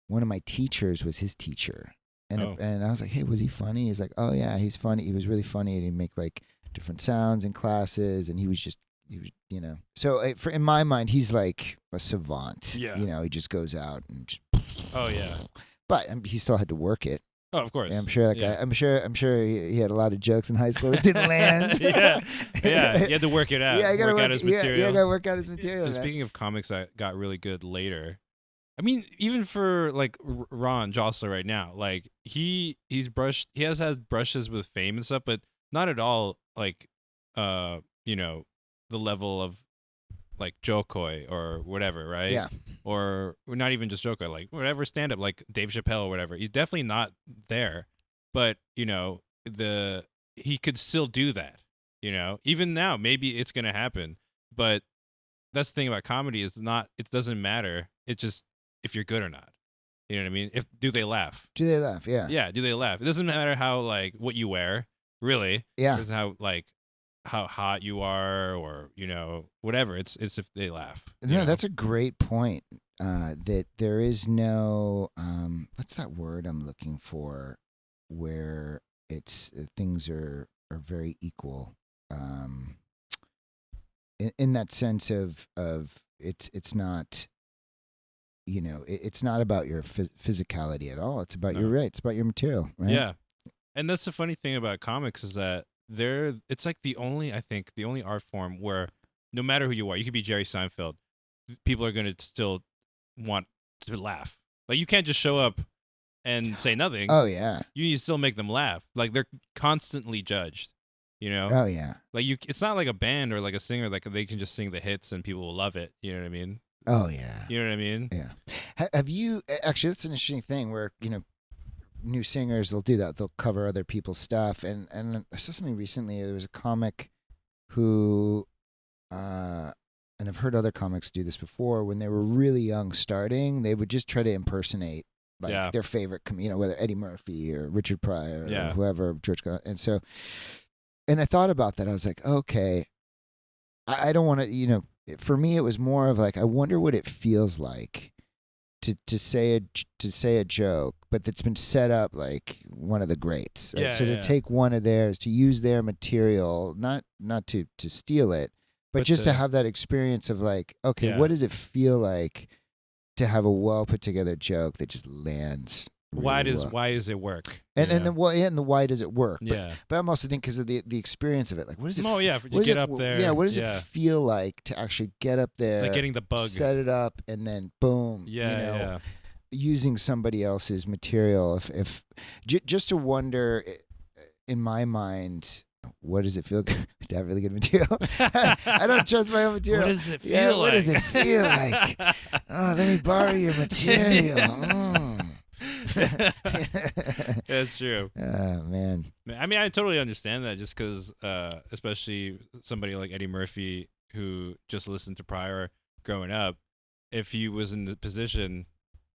one of my teachers was his teacher, and and I was like, hey, was he funny? He's like, oh yeah, he's funny. He was really funny, and he'd make like different sounds in classes, and he was So in my mind, he's like a savant. Yeah. He just goes out and just. Oh yeah. But he still had to work it. Oh, of course. Yeah, I'm sure that guy. I'm sure he had a lot of jokes in high school that didn't land. Yeah. He had to work it out. Yeah, you gotta work out his material. Yeah, gotta work out his material. And speaking of comics that got really good later, I mean, even for like Ron Jossler right now, like he has had brushes with fame and stuff, but not at all like the level of like Joe Coy or whatever, right? Yeah. Or not even just Joe Coy, like whatever stand up, like Dave Chappelle or whatever. He's definitely not there, but he could still do that. Even now, maybe it's gonna happen, but that's the thing about comedy is it doesn't matter. It's just if you're good or not. You know what I mean? Do they laugh? Do they laugh? Yeah. Yeah. Do they laugh? It doesn't matter how like what you wear, really. Yeah. It doesn't how hot you are or whatever. It's if they laugh. No, that's a great point. That there is no what's that word I'm looking for, where it's things are very equal. In that sense of it's not. It's not about your physicality at all. It's about it's about your material, right? Yeah, and that's the funny thing about comics is that it's like the only art form where no matter who you are, you could be Jerry Seinfeld, people are going to still want to laugh. Like you can't just show up and say nothing. Oh yeah, you need to still make them laugh. Like they're constantly judged. Oh yeah. Like it's not like a band or like a singer. Like they can just sing the hits and people will love it. You know what I mean? Oh yeah. You know what I mean? Yeah. Have you actually? That's an interesting thing where new singers will do that. They'll cover other people's stuff. And I saw something recently. There was a comic who, and I've heard other comics do this before. When they were really young, starting, they would just try to impersonate their favorite, whether Eddie Murphy or Richard Pryor or whoever, George. And I thought about that. I was like, okay, I don't want to. For me, it was more of like, I wonder what it feels like to say a joke, but that's been set up like one of the greats. Right? So to take one of theirs, to use their material, not to steal it, but just to have that experience of like, okay, what does it feel like to have a well put together joke that just lands? Why does it work? And then why does it work? But I'm also thinking because of the experience of it. Like, what does it? Just get up there. Yeah, what does it feel like to actually get up there? It's like getting the bug, set it up, and then boom. Using somebody else's material. If just to wonder, in my mind, what does it feel to have really good material? I don't trust my own material. What does it feel like? What does it feel like? Oh, let me borrow your material. That's true. Oh man. I mean, I totally understand that, just because, especially somebody like Eddie Murphy who just listened to Pryor growing up, if he was in the position,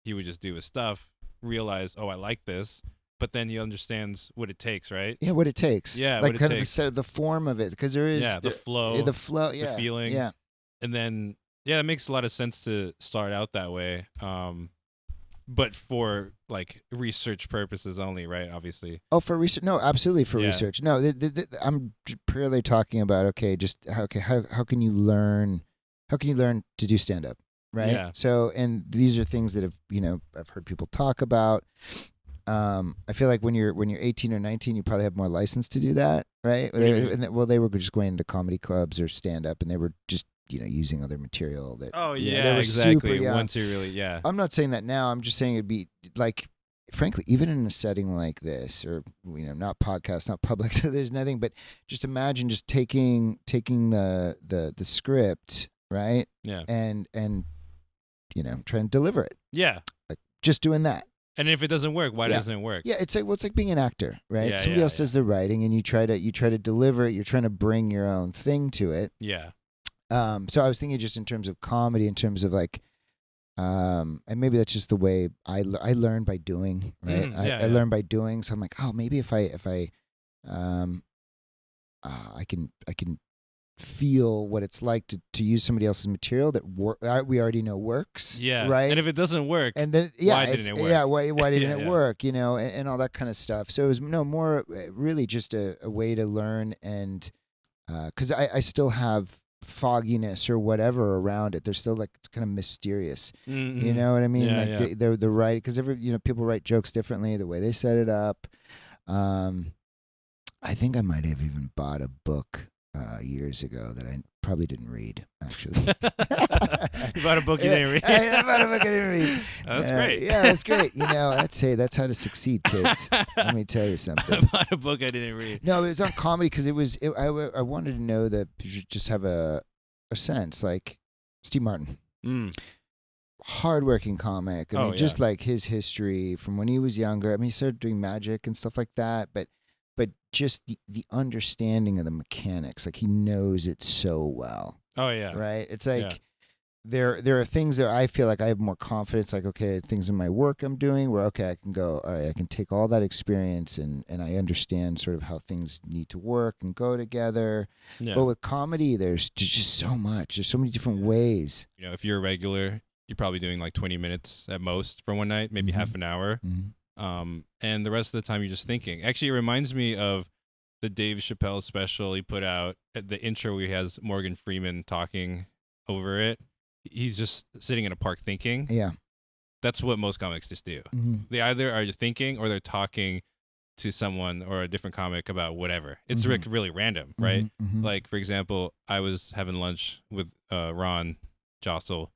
he would just do his stuff, realize, oh, I like this, but then he understands what it takes, right? Yeah, what it takes. Yeah, like kind of the form of it, because there is the flow, the feeling, and then it makes a lot of sense to start out that way. But for like research purposes only, right? Obviously. Oh, for research? No, absolutely for research. No, I'm purely talking about how can you learn? How can you learn to do stand up, right? Yeah. So, and these are things that I've heard people talk about. I feel like when you're 18 or 19, you probably have more license to do that, right? They were just going into comedy clubs or stand up, and they were just using other material that. Oh yeah, they were exactly. Super young. Once you really, I'm not saying that now. I'm just saying it'd be like, frankly, even in a setting like this, or not podcast, not public, so there's nothing. But just imagine just taking the script, right? Yeah. And trying to deliver it. Yeah. Like just doing that. And if it doesn't work, why doesn't it work? Yeah, it's like being an actor, right? Yeah, Somebody else does the writing, and you try to deliver it. You're trying to bring your own thing to it. Yeah. So I was thinking just in terms of comedy, in terms of like, and maybe that's just the way I learn by doing, right? I learn by doing. So I'm like, oh, maybe if I can feel what it's like to use somebody else's material that we already know works. Yeah. Right. And if it doesn't work, and then why didn't it work? Yeah. Why didn't it work? You know, and all that kind of stuff. So it was more really just a way to learn, and because I still have fogginess or whatever around it. There's still like, it's kind of mysterious. Mm-hmm. You know what I mean? Yeah, like the right, because people write jokes differently, the way they set it up. I think I might have even bought a book years ago that I probably didn't read, actually. You bought a book you didn't read? I bought a book I didn't read. Oh, that's great. Yeah, that's great. You know, that's how to succeed, kids. Let me tell you something. I bought a book I didn't read. No, it was on comedy because I wanted to know that you should just have a sense, like Steve Martin. Hardworking comic. I mean, just like his history from when he was younger. I mean, he started doing magic and stuff like that, but just the understanding of the mechanics, like he knows it so well. Oh yeah. Right? It's like there are things that I feel like I have more confidence, like, okay, things in my work I'm doing where, okay, I can go, all right, I can take all that experience and I understand sort of how things need to work and go together. Yeah. But with comedy, there's just so much. There's so many different ways. You know, if you're a regular, you're probably doing like 20 minutes at most for one night, maybe half an hour. And the rest of the time you're just thinking. Actually, it reminds me of the Dave Chappelle special he put out. At the intro where he has Morgan Freeman talking over it. He's just sitting in a park thinking. Yeah. That's what most comics just do. They either are just thinking or they're talking to someone or a different comic about whatever. It's really random, right? Like, for example, I was having lunch with Ron Jossel,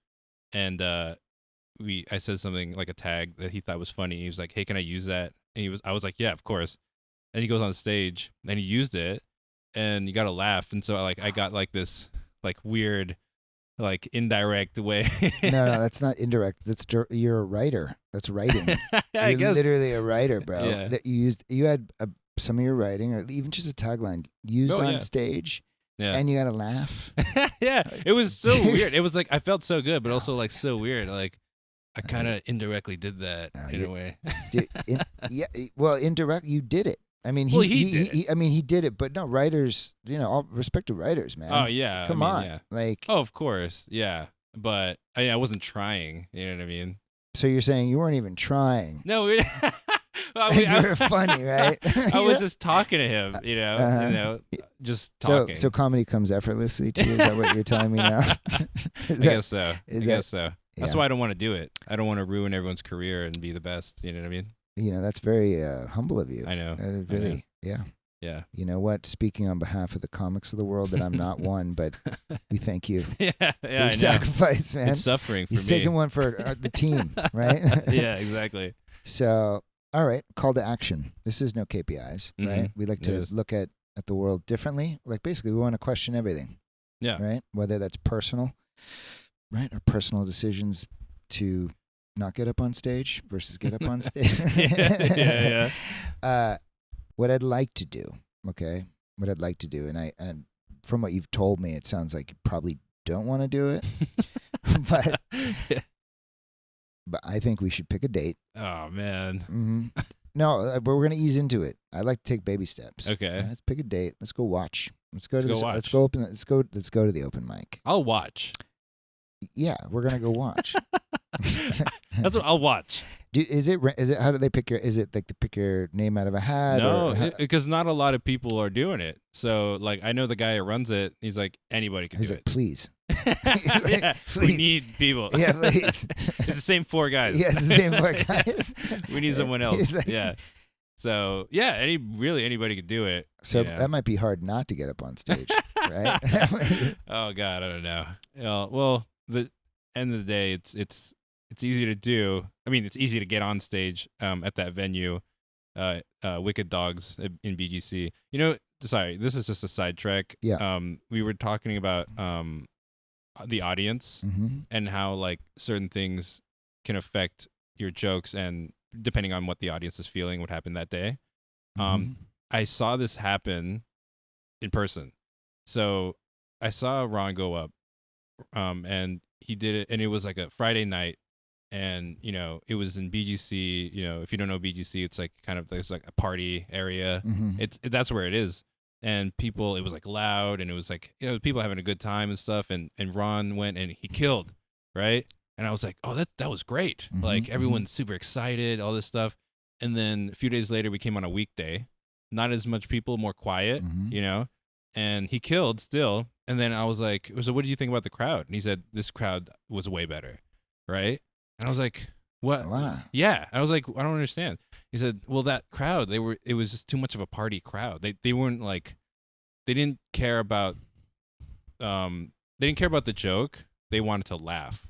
and I said something like a tag that he thought was funny. He was like, "Hey, can I use that?" And I was like, "Yeah, of course." And he goes on stage and he used it, and you got to laugh. And so I got like this like weird, like indirect way. No, that's not indirect. You're a writer. That's writing. You're literally a writer, bro. Yeah. That you had some of your writing, or even just a tagline used on stage. Yeah. And you got to laugh. Yeah, it was so weird. It was like I felt so good, but also like so weird. Like I kind of indirectly did that in a way. Well, indirect, you did it. I mean, he did it, but no, writers, all respect to writers, man. Oh yeah, come on, yeah. Like, oh, of course, yeah, but I wasn't trying. You know what I mean? So you're saying you weren't even trying? No, you were funny, right? I was just talking to him, just talking. So comedy comes effortlessly to you. Is that what you're telling me now? I guess so. That's why I don't want to do it. I don't want to ruin everyone's career and be the best. You know what I mean? That's very humble of you. I know. Really, yeah. Yeah. You know what? Speaking on behalf of the comics of the world, that I'm not one, but we thank you. For your sacrifice, man. It's suffering for He's me. taking one for the team, right? Yeah, exactly. So, all right, call to action. This is no KPIs, right? We like to look at the world differently. Like, basically, we want to question everything. Yeah. Right? Whether that's personal, right? Or personal decisions to not get up on stage versus get up on stage. Yeah. What I'd like to do, okay? What I'd like to do, and from what you've told me, it sounds like you probably don't want to do it, but I think we should pick a date. Oh man. No, but we're gonna ease into it. I like to take baby steps. Okay. Let's pick a date. Let's go watch. Let's go to the open mic. I'll watch. Yeah, we're gonna go watch. That's what I'll watch. Is it? How do they pick your? Is it like to pick your name out of a hat? No, because not a lot of people are doing it. So, like, I know the guy who runs it. He's like, anybody can do it. Please. Please. We need people. Yeah, please. It's the same 4 guys. Yeah, it's the same 4 guys. We need someone else. Yeah. So yeah, anybody could do it. So that might be hard not to get up on stage, right? Oh God, I don't know. Well, the end of the day, it's easy to do. I mean, it's easy to get on stage at that venue, Wicked Dogs in BGC. Sorry, this is just a sidetrack. Yeah. We were talking about the audience and how like certain things can affect your jokes and depending on what the audience is feeling, what happened that day. Mhm. I saw this happen in person. So I saw Ron go up, and he did it, and it was like a Friday night, and it was in BGC. If you don't know BGC, it's like kind of there's like a party area. Mhm. That's where it is, and people. It was like loud, and it was like people having a good time and stuff. And Ron went and he killed, right? And I was like, oh, that was great. Mhm, Like mhm. everyone's super excited, all this stuff. And then a few days later, we came on a weekday, not as much people, more quiet, Mhm. and he killed still. And then I was like, so what do you think about the crowd? And he said, this crowd was way better. Right. And I was like, what? Wow. Yeah. I was like, I don't understand. He said, well, that crowd, it was just too much of a party crowd. They weren't like, they didn't care about, they didn't care about the joke. They wanted to laugh.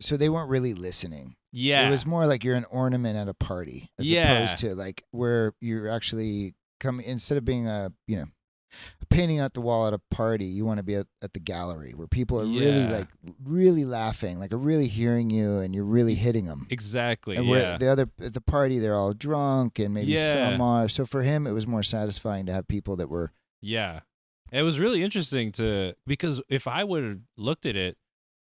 So they weren't really listening. Yeah. It was more like you're an ornament at a party as opposed to like where you're actually coming, instead of being a painting out the wall at a party, you want to be at the gallery where people are really laughing, like are really hearing you, and you're really hitting them. Exactly. And where at the party, they're all drunk, and maybe some are. So for him, it was more satisfying to have people that were. Yeah. It was really interesting because if I would have looked at it,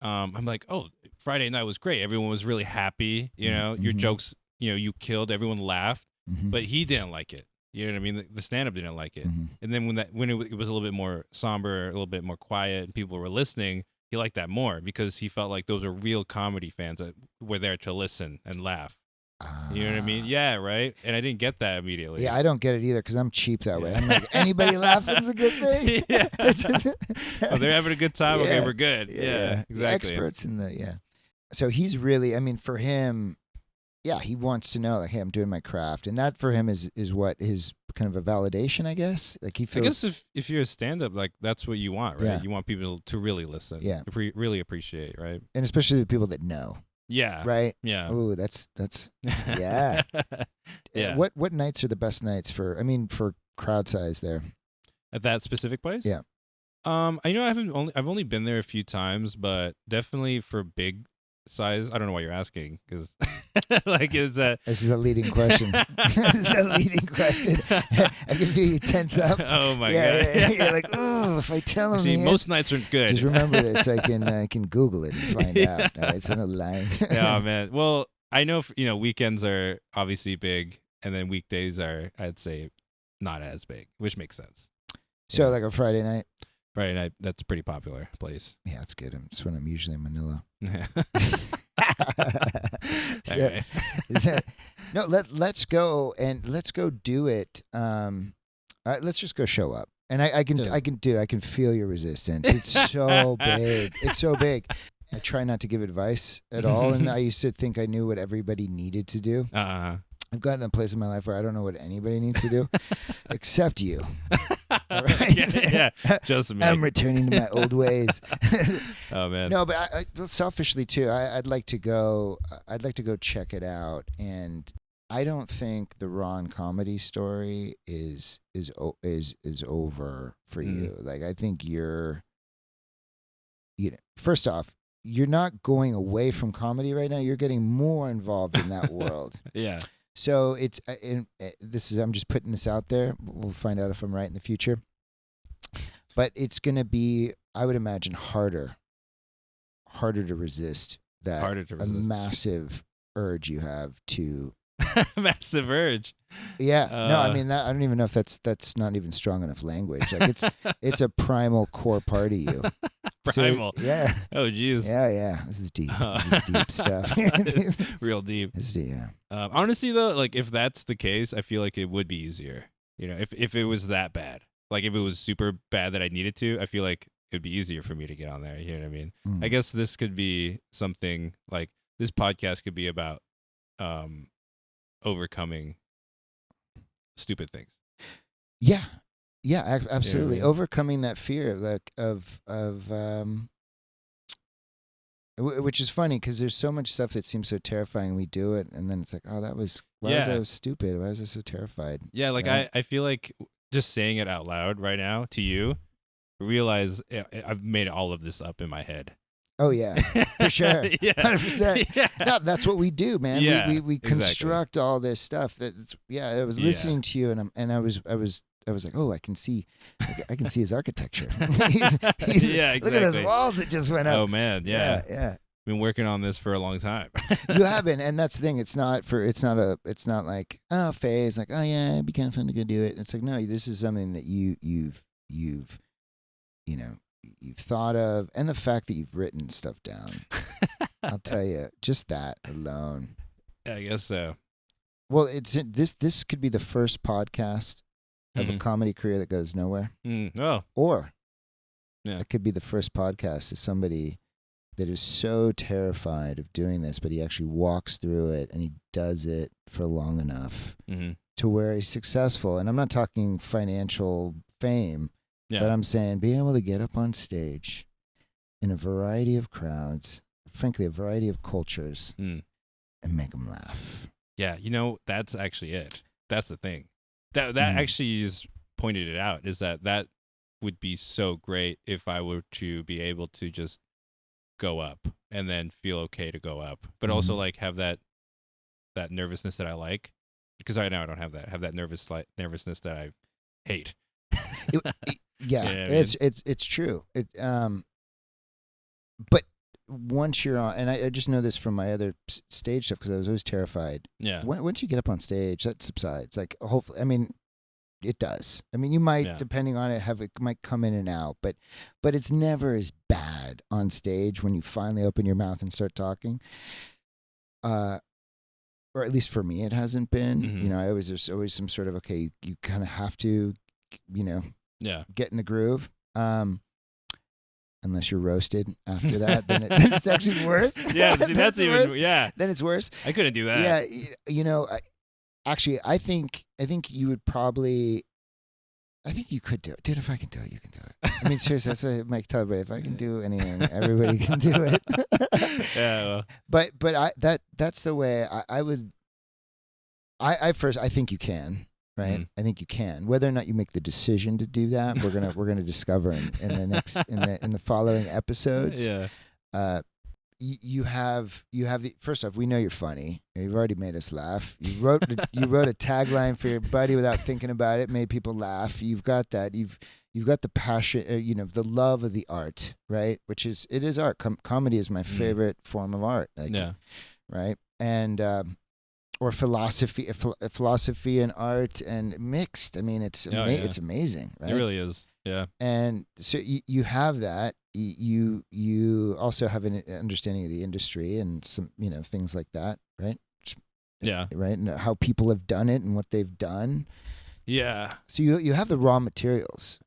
I'm like, oh, Friday night was great. Everyone was really happy. Your jokes, you killed. Everyone laughed, but he didn't like it. You know what I mean? The stand-up didn't like it. And then when it was a little bit more somber, a little bit more quiet, and people were listening, he liked that more because he felt like those were real comedy fans that were there to listen and laugh. You know what I mean? Yeah, right? And I didn't get that immediately. Yeah, I don't get it either because I'm cheap that way. I'm like, anybody laughing's a good thing. Oh, they're having a good time. Okay, we're good. Yeah, exactly. The experts in the, So he's really, I mean, for him, he wants to know, like, hey, I'm doing my craft. And that for him is what his kind of a validation, I guess. Like he feels. I guess if you're a stand-up, like that's what you want, right? Yeah. You want people to really listen. Yeah. Really appreciate, right? And especially the people that know. Yeah. Right? Yeah. Oh, that's yeah. Yeah. What nights are the best nights for crowd size there? At that specific place? Yeah. I know I've only been there a few times, but definitely for big size. I don't know why you're asking, because like is that this is a leading question. This is a leading question. I can feel you tense up. Oh my god! Yeah. You're like, oh, if I tell him. Actually, most nights are good. Just remember this. I can Google it and find out. All right, it's not a lie. Yeah, man. Well, I know weekends are obviously big, and then weekdays are, I'd say, not as big, which makes sense. So like a Friday night. Friday night, that's a pretty popular place. Yeah, that's good. It's when I'm usually in Manila. Let's go do it. Let's just go show up. And I can feel your resistance. It's so big. It's so big. I try not to give advice at all, and I used to think I knew what everybody needed to do. I've gotten to a place in my life where I don't know what anybody needs to do, except you. All right? Yeah, just me. I'm returning to my old ways. Oh man. No, but I selfishly too. I'd like to go. I'd like to go check it out. And I don't think the Ron comedy story is over for you. Like I think first off, you're not going away from comedy right now. You're getting more involved in that world. Yeah. So it's I'm just putting this out there. We'll find out if I'm right in the future. But it's going to be, I would imagine, harder to resist that massive urge you have to. Massive urge. Yeah. No, I mean, I don't even know if that's not even strong enough language. Like it's a primal core part of you. Primal. So, yeah. Oh, geez. Yeah. This is deep. This is deep stuff. Real deep. It's deep, yeah. Honestly, though, like if that's the case, I feel like it would be easier. If it was that bad, like if it was super bad that I needed to, I feel like it'd be easier for me to get on there. You know what I mean? I guess this could be something like this podcast could be about overcoming stupid things. Yeah, absolutely. Yeah. Overcoming that fear, like of which is funny because there's so much stuff that seems so terrifying. We do it, and then it's like, oh, was I stupid? Why was I so terrified? Yeah, like right? I feel like just saying it out loud right now to you, realize I've made all of this up in my head. Oh yeah, for sure, 100%. Yeah. No, that's what we do, man. Yeah, we construct all this stuff. I was listening to you, and I was like, oh, I can see his architecture. he's, yeah, exactly. Look at those walls that just went up. Oh man, yeah. Yeah. Been working on this for a long time. You haven't, and that's the thing. It's not like phase. Like, oh yeah, it'd be kind of fun to go do it. It's like, no, this is something that you've thought of, and the fact that you've written stuff down. I'll tell you, just that alone. I guess so. Well, this could be the first podcast of a comedy career that goes nowhere. Oh, or it could be the first podcast of somebody that is so terrified of doing this, but he actually walks through it and he does it for long enough to where he's successful. And I'm not talking financial fame, but I'm saying being able to get up on stage in a variety of crowds, frankly, a variety of cultures, and make them laugh. Yeah, that's actually it. That's the thing. That actually is pointed it out, is that would be so great if I were to be able to just go up and then feel okay to go up, but also like have that nervousness that I like, because right now I don't have that. I have that nervousness that I hate. It's true. But once you're on, and I just know this from my other stage stuff because I was always terrified. Yeah. Once you get up on stage, that subsides. Like, hopefully, I mean, it does. I mean, you might, depending on it, it might come in and out, but it's never as bad on stage when you finally open your mouth and start talking. Or at least for me, it hasn't been. There's always some sort of, okay, you kind of have to, get in the groove. Unless you're roasted after that, then it's actually worse. Yeah, see, that's even worse. Then it's worse. I couldn't do that. Yeah, actually, I think you would probably. I think you could do it, dude. If I can do it, you can do it. I mean, seriously, that's what Mike told me. If I can do anything, everybody can do it. Yeah. Well. But that's the way I would. I think you can. Right, I think you can. Whether or not you make the decision to do that, we're gonna discover in the following episodes. Yeah. You have the first off. We know you're funny. You've already made us laugh. You wrote a tagline for your buddy without thinking about it. Made people laugh. You've got that. You've got the passion. The love of the art. Right, it is art. Comedy is my favorite form of art. Right, and. Or philosophy and art and mixed. I mean, it's amazing, right? It really is, yeah. And so you have that. You also have an understanding of the industry and some things like that, right? Yeah. Right, and how people have done it and what they've done. Yeah. So you have the raw materials.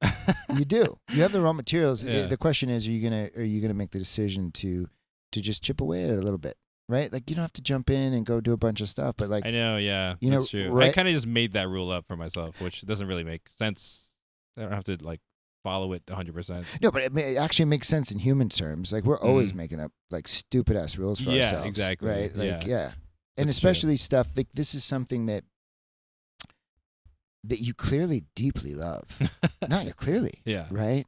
You do. You have the raw materials. Yeah. The question is, are you gonna make the decision to just chip away at it a little bit? Right, like you don't have to jump in and go do a bunch of stuff, but like I know, yeah, that's true. Right? I kind of just made that rule up for myself, which doesn't really make sense. I don't have to like follow it 100%. No, but it actually makes sense in human terms. Like we're always making up like stupid ass rules for ourselves. Yeah, exactly. Right, like and especially stuff like this is something that you clearly deeply love. Not clearly, yeah, right,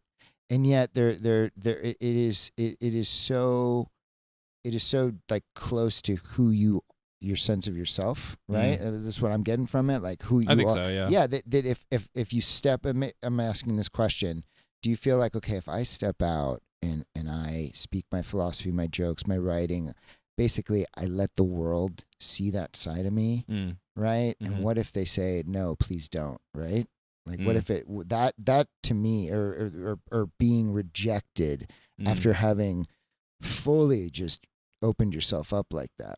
and yet it is so. It is so like close to who your sense of yourself, right? That's what I'm getting from it, like who you are. I think so, yeah. Yeah, that if you step, I'm asking this question: do you feel like, okay, if I step out and I speak my philosophy, my jokes, my writing, basically I let the world see that side of me, right? And what if they say no, please don't, right? Like what if that to me or being rejected after having fully just opened yourself up like that,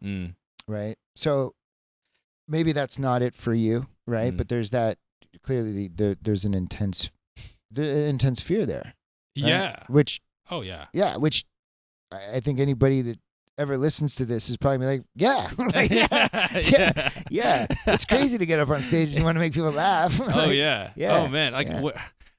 right? So maybe that's not it for you, right? But there's that clearly there's an intense fear there, right? Yeah. Which which I think anybody that ever listens to this is probably like, yeah. It's crazy to get up on stage and you want to make people laugh. Oh yeah. Oh man, like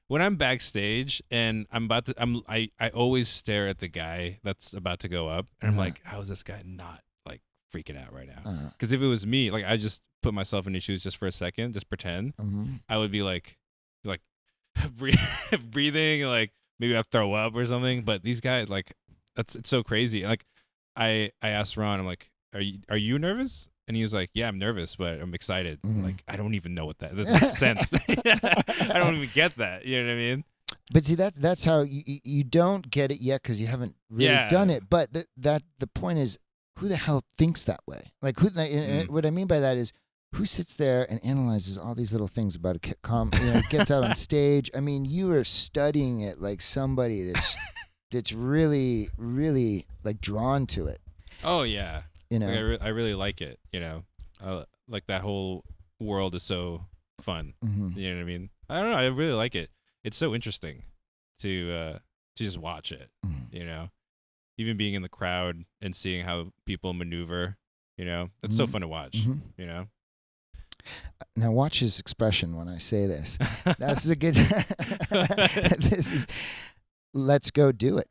when I'm backstage and I always stare at the guy that's about to go up, and I'm like, how is this guy not like freaking out right now? Because if it was me, like I just put myself in his shoes just for a second, just pretend, I would be like breathing, like maybe I'd throw up or something. But these guys, like it's so crazy. Like I asked Ron, I'm like, are you nervous? And he was like, yeah, I'm nervous, but I'm excited. I'm like, I don't even know what that makes sense. I don't even get that. You know what I mean? But see, that's how you don't get it yet because you haven't really done it. But the point is, who the hell thinks that way? Like, what I mean by that is, who sits there and analyzes all these little things about gets out on stage? I mean, you are studying it like somebody that's really, really like drawn to it. Oh yeah. You know, like I really like it. You know, like that whole world is so fun. You know what I mean? I don't know. I really like it. It's so interesting to just watch it. You know, even being in the crowd and seeing how people maneuver. You know, it's so fun to watch. You know. Now watch his expression when I say this. That's a good. Let's go do it.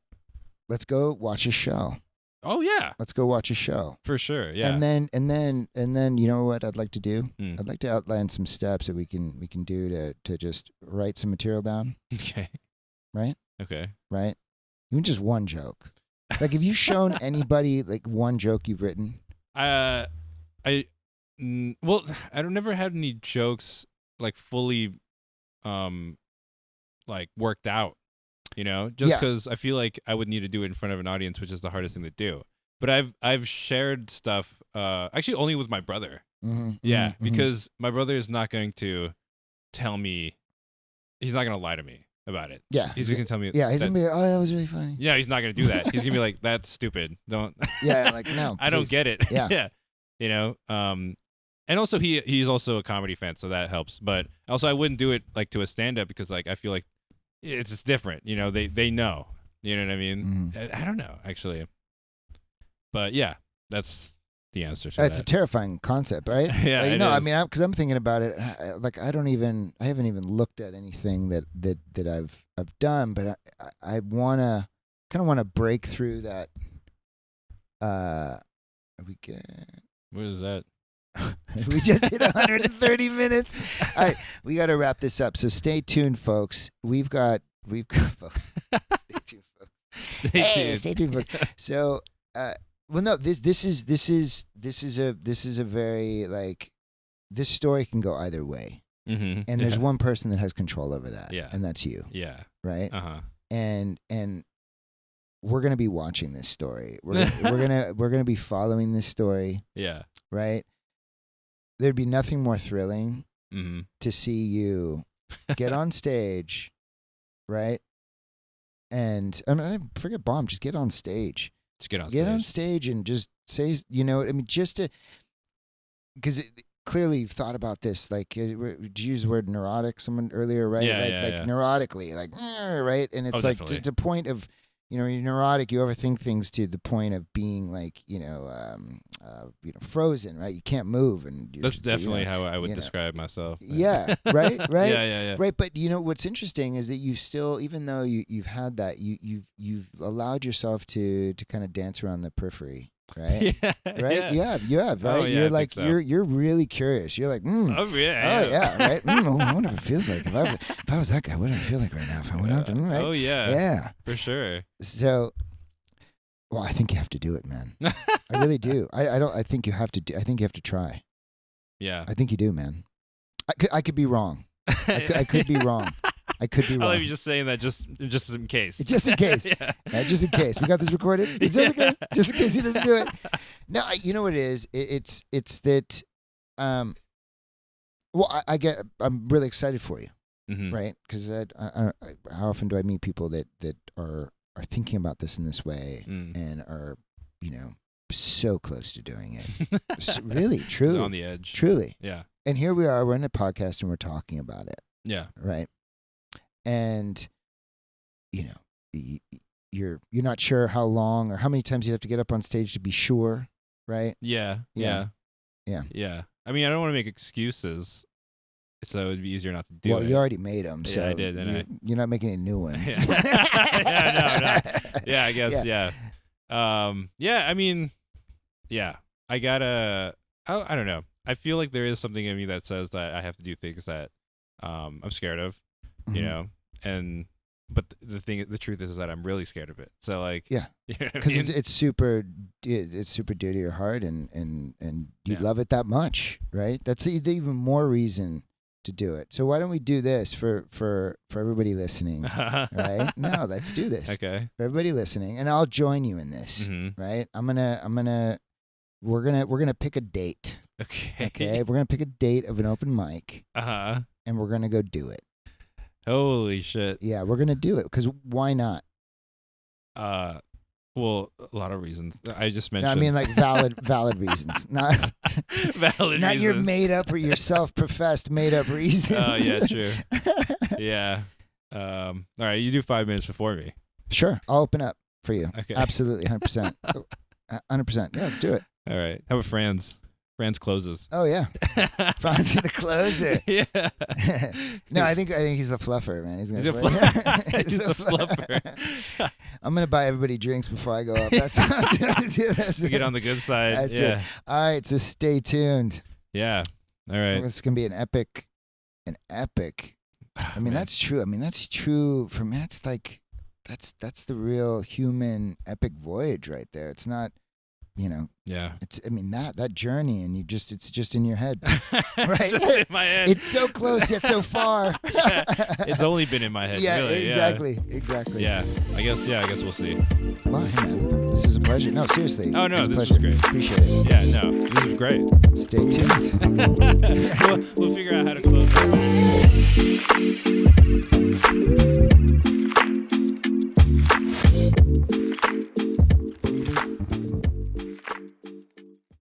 Let's go watch a show. Oh yeah. Let's go watch a show. For sure. Yeah. And then you know what I'd like to do? I'd like to outline some steps that we can do to just write some material down. Okay. Right? Okay. Right? Even just one joke. Like, have you shown anybody like one joke you've written? Well, I never had any jokes like fully like worked out. You know, just because I feel like I would need to do it in front of an audience, which is the hardest thing to do. But I've shared stuff actually only with my brother. Because my brother is not going to tell me. He's not going to lie to me about it. Yeah, he's going to tell me. Yeah, he's going to be like, oh, that was really funny. Yeah, he's not going to do that. He's going to be like, that's stupid. Don't. Yeah, like no, I don't get it. Yeah, yeah, you know. And also he's also a comedy fan, so that helps. But also I wouldn't do it like to a stand up because like I feel like. It's just different, you know. They know, you know what I mean. I don't know actually, but yeah, that's the answer to that. It's a terrifying concept, right? Yeah, like, it no, is. I mean, because I'm thinking about it. Like, I haven't even looked at anything that I've done, but I wanna kind of want to break through that. Are we good? What is that? We just did 130 minutes. All right, we got to wrap this up. So stay tuned, folks. We've got. Stay tuned, folks. Stay tuned, folks. So, well, no, this is a very like this story can go either way, and there's one person that has control over that, and that's you. Yeah. Right. And we're gonna be watching this story. We're gonna be following this story. Yeah. Right. There'd be nothing more thrilling to see you get on stage, right? And I mean, forget bomb, just get on stage. Just get on stage. Get on stage and just say, you know, I mean, just to, because clearly you've thought about this. Like, did you use the word neurotic someone earlier, right? Yeah, like neurotically, like, right? And it's like to the point of, you know, you're neurotic. You overthink things to the point of being like, frozen, right? You can't move, and that's definitely how I would describe myself. Yeah, right. Yeah. Right, but you know what's interesting is that you still, even though you've had that, you've allowed yourself to kind of dance around the periphery. Right. Yeah, right. Yeah. You have. Right. Oh, yeah, you're like so. you're really curious. You're like, Oh yeah. Oh yeah. Right. I wonder what it feels like if I was that guy. What do I feel like right now if I went out there? Right. Oh yeah. Yeah. For sure. So, well, I think you have to do it, man. I really do. I think you have to do. I think you have to try. Yeah. I think you do, man. I could be wrong. I could be wrong. I could be wrong. I love you just saying that just in case. Just in case. Yeah. Just in case. We got this recorded. Just in case he doesn't do it. No, you know what it is? It's that. Well, I'm really excited for you, right? Because how often do I meet people that are thinking about this in this way and are, you know, so close to doing it. Really, truly, on the edge. Truly. Yeah. And here we are. We're in a podcast and we're talking about it. Yeah. Right. And, you know, you're not sure how long or how many times you have to get up on stage to be sure, right? Yeah. I mean, I don't want to make excuses, so it would be easier not to do it. Well, you already made them, so yeah, I did. You're not making any new ones. No. Yeah, I guess. Yeah. I mean, yeah. I gotta. I don't know. I feel like there is something in me that says that I have to do things that I'm scared of, you know, and but the truth is that I'm really scared of it. So like, yeah, you know what I because mean? it's super dear to your heart, and you love it that much, right? That's even more reason to do it. So why don't we do this for everybody listening, right? No, let's do this. Okay. For everybody listening, and I'll join you in this, right? We're gonna pick a date. Okay. We're gonna pick a date of an open mic. And we're gonna go do it. Holy shit. Yeah, we're gonna do it because why not? Well, a lot of reasons. I just mentioned. No, I mean, like valid reasons, not valid. Not reasons. your made up or your self-professed made up reasons. Oh yeah, true. Yeah. All right, you do 5 minutes before me. Sure, I'll open up for you. Okay. Absolutely, 100%. 100%. Yeah, let's do it. All right. How about Franz? Franz closes. Oh yeah, Franz the closer. Yeah. No, I think he's the fluffer, man. He's a fluffer. He's the fluffer. I'm gonna buy everybody drinks before I go up. That's what I'm gonna do. To get on the good side. That's it. All right, so stay tuned. Yeah. All right. It's gonna be an epic. I mean, that's true. I mean, that's true for me. That's like, that's the real human epic voyage right there. It's not. Yeah. It's, I mean, that journey, and it's just in your head, right? It's in my head. It's so close yet so far. Yeah. It's only been in my head. Yeah, really. exactly. Yeah. I guess we'll see. Well, hey man, this is a pleasure. No, seriously. Oh no, this was was great. Appreciate it. Yeah, no, this was great. Stay tuned. We'll figure out how to close.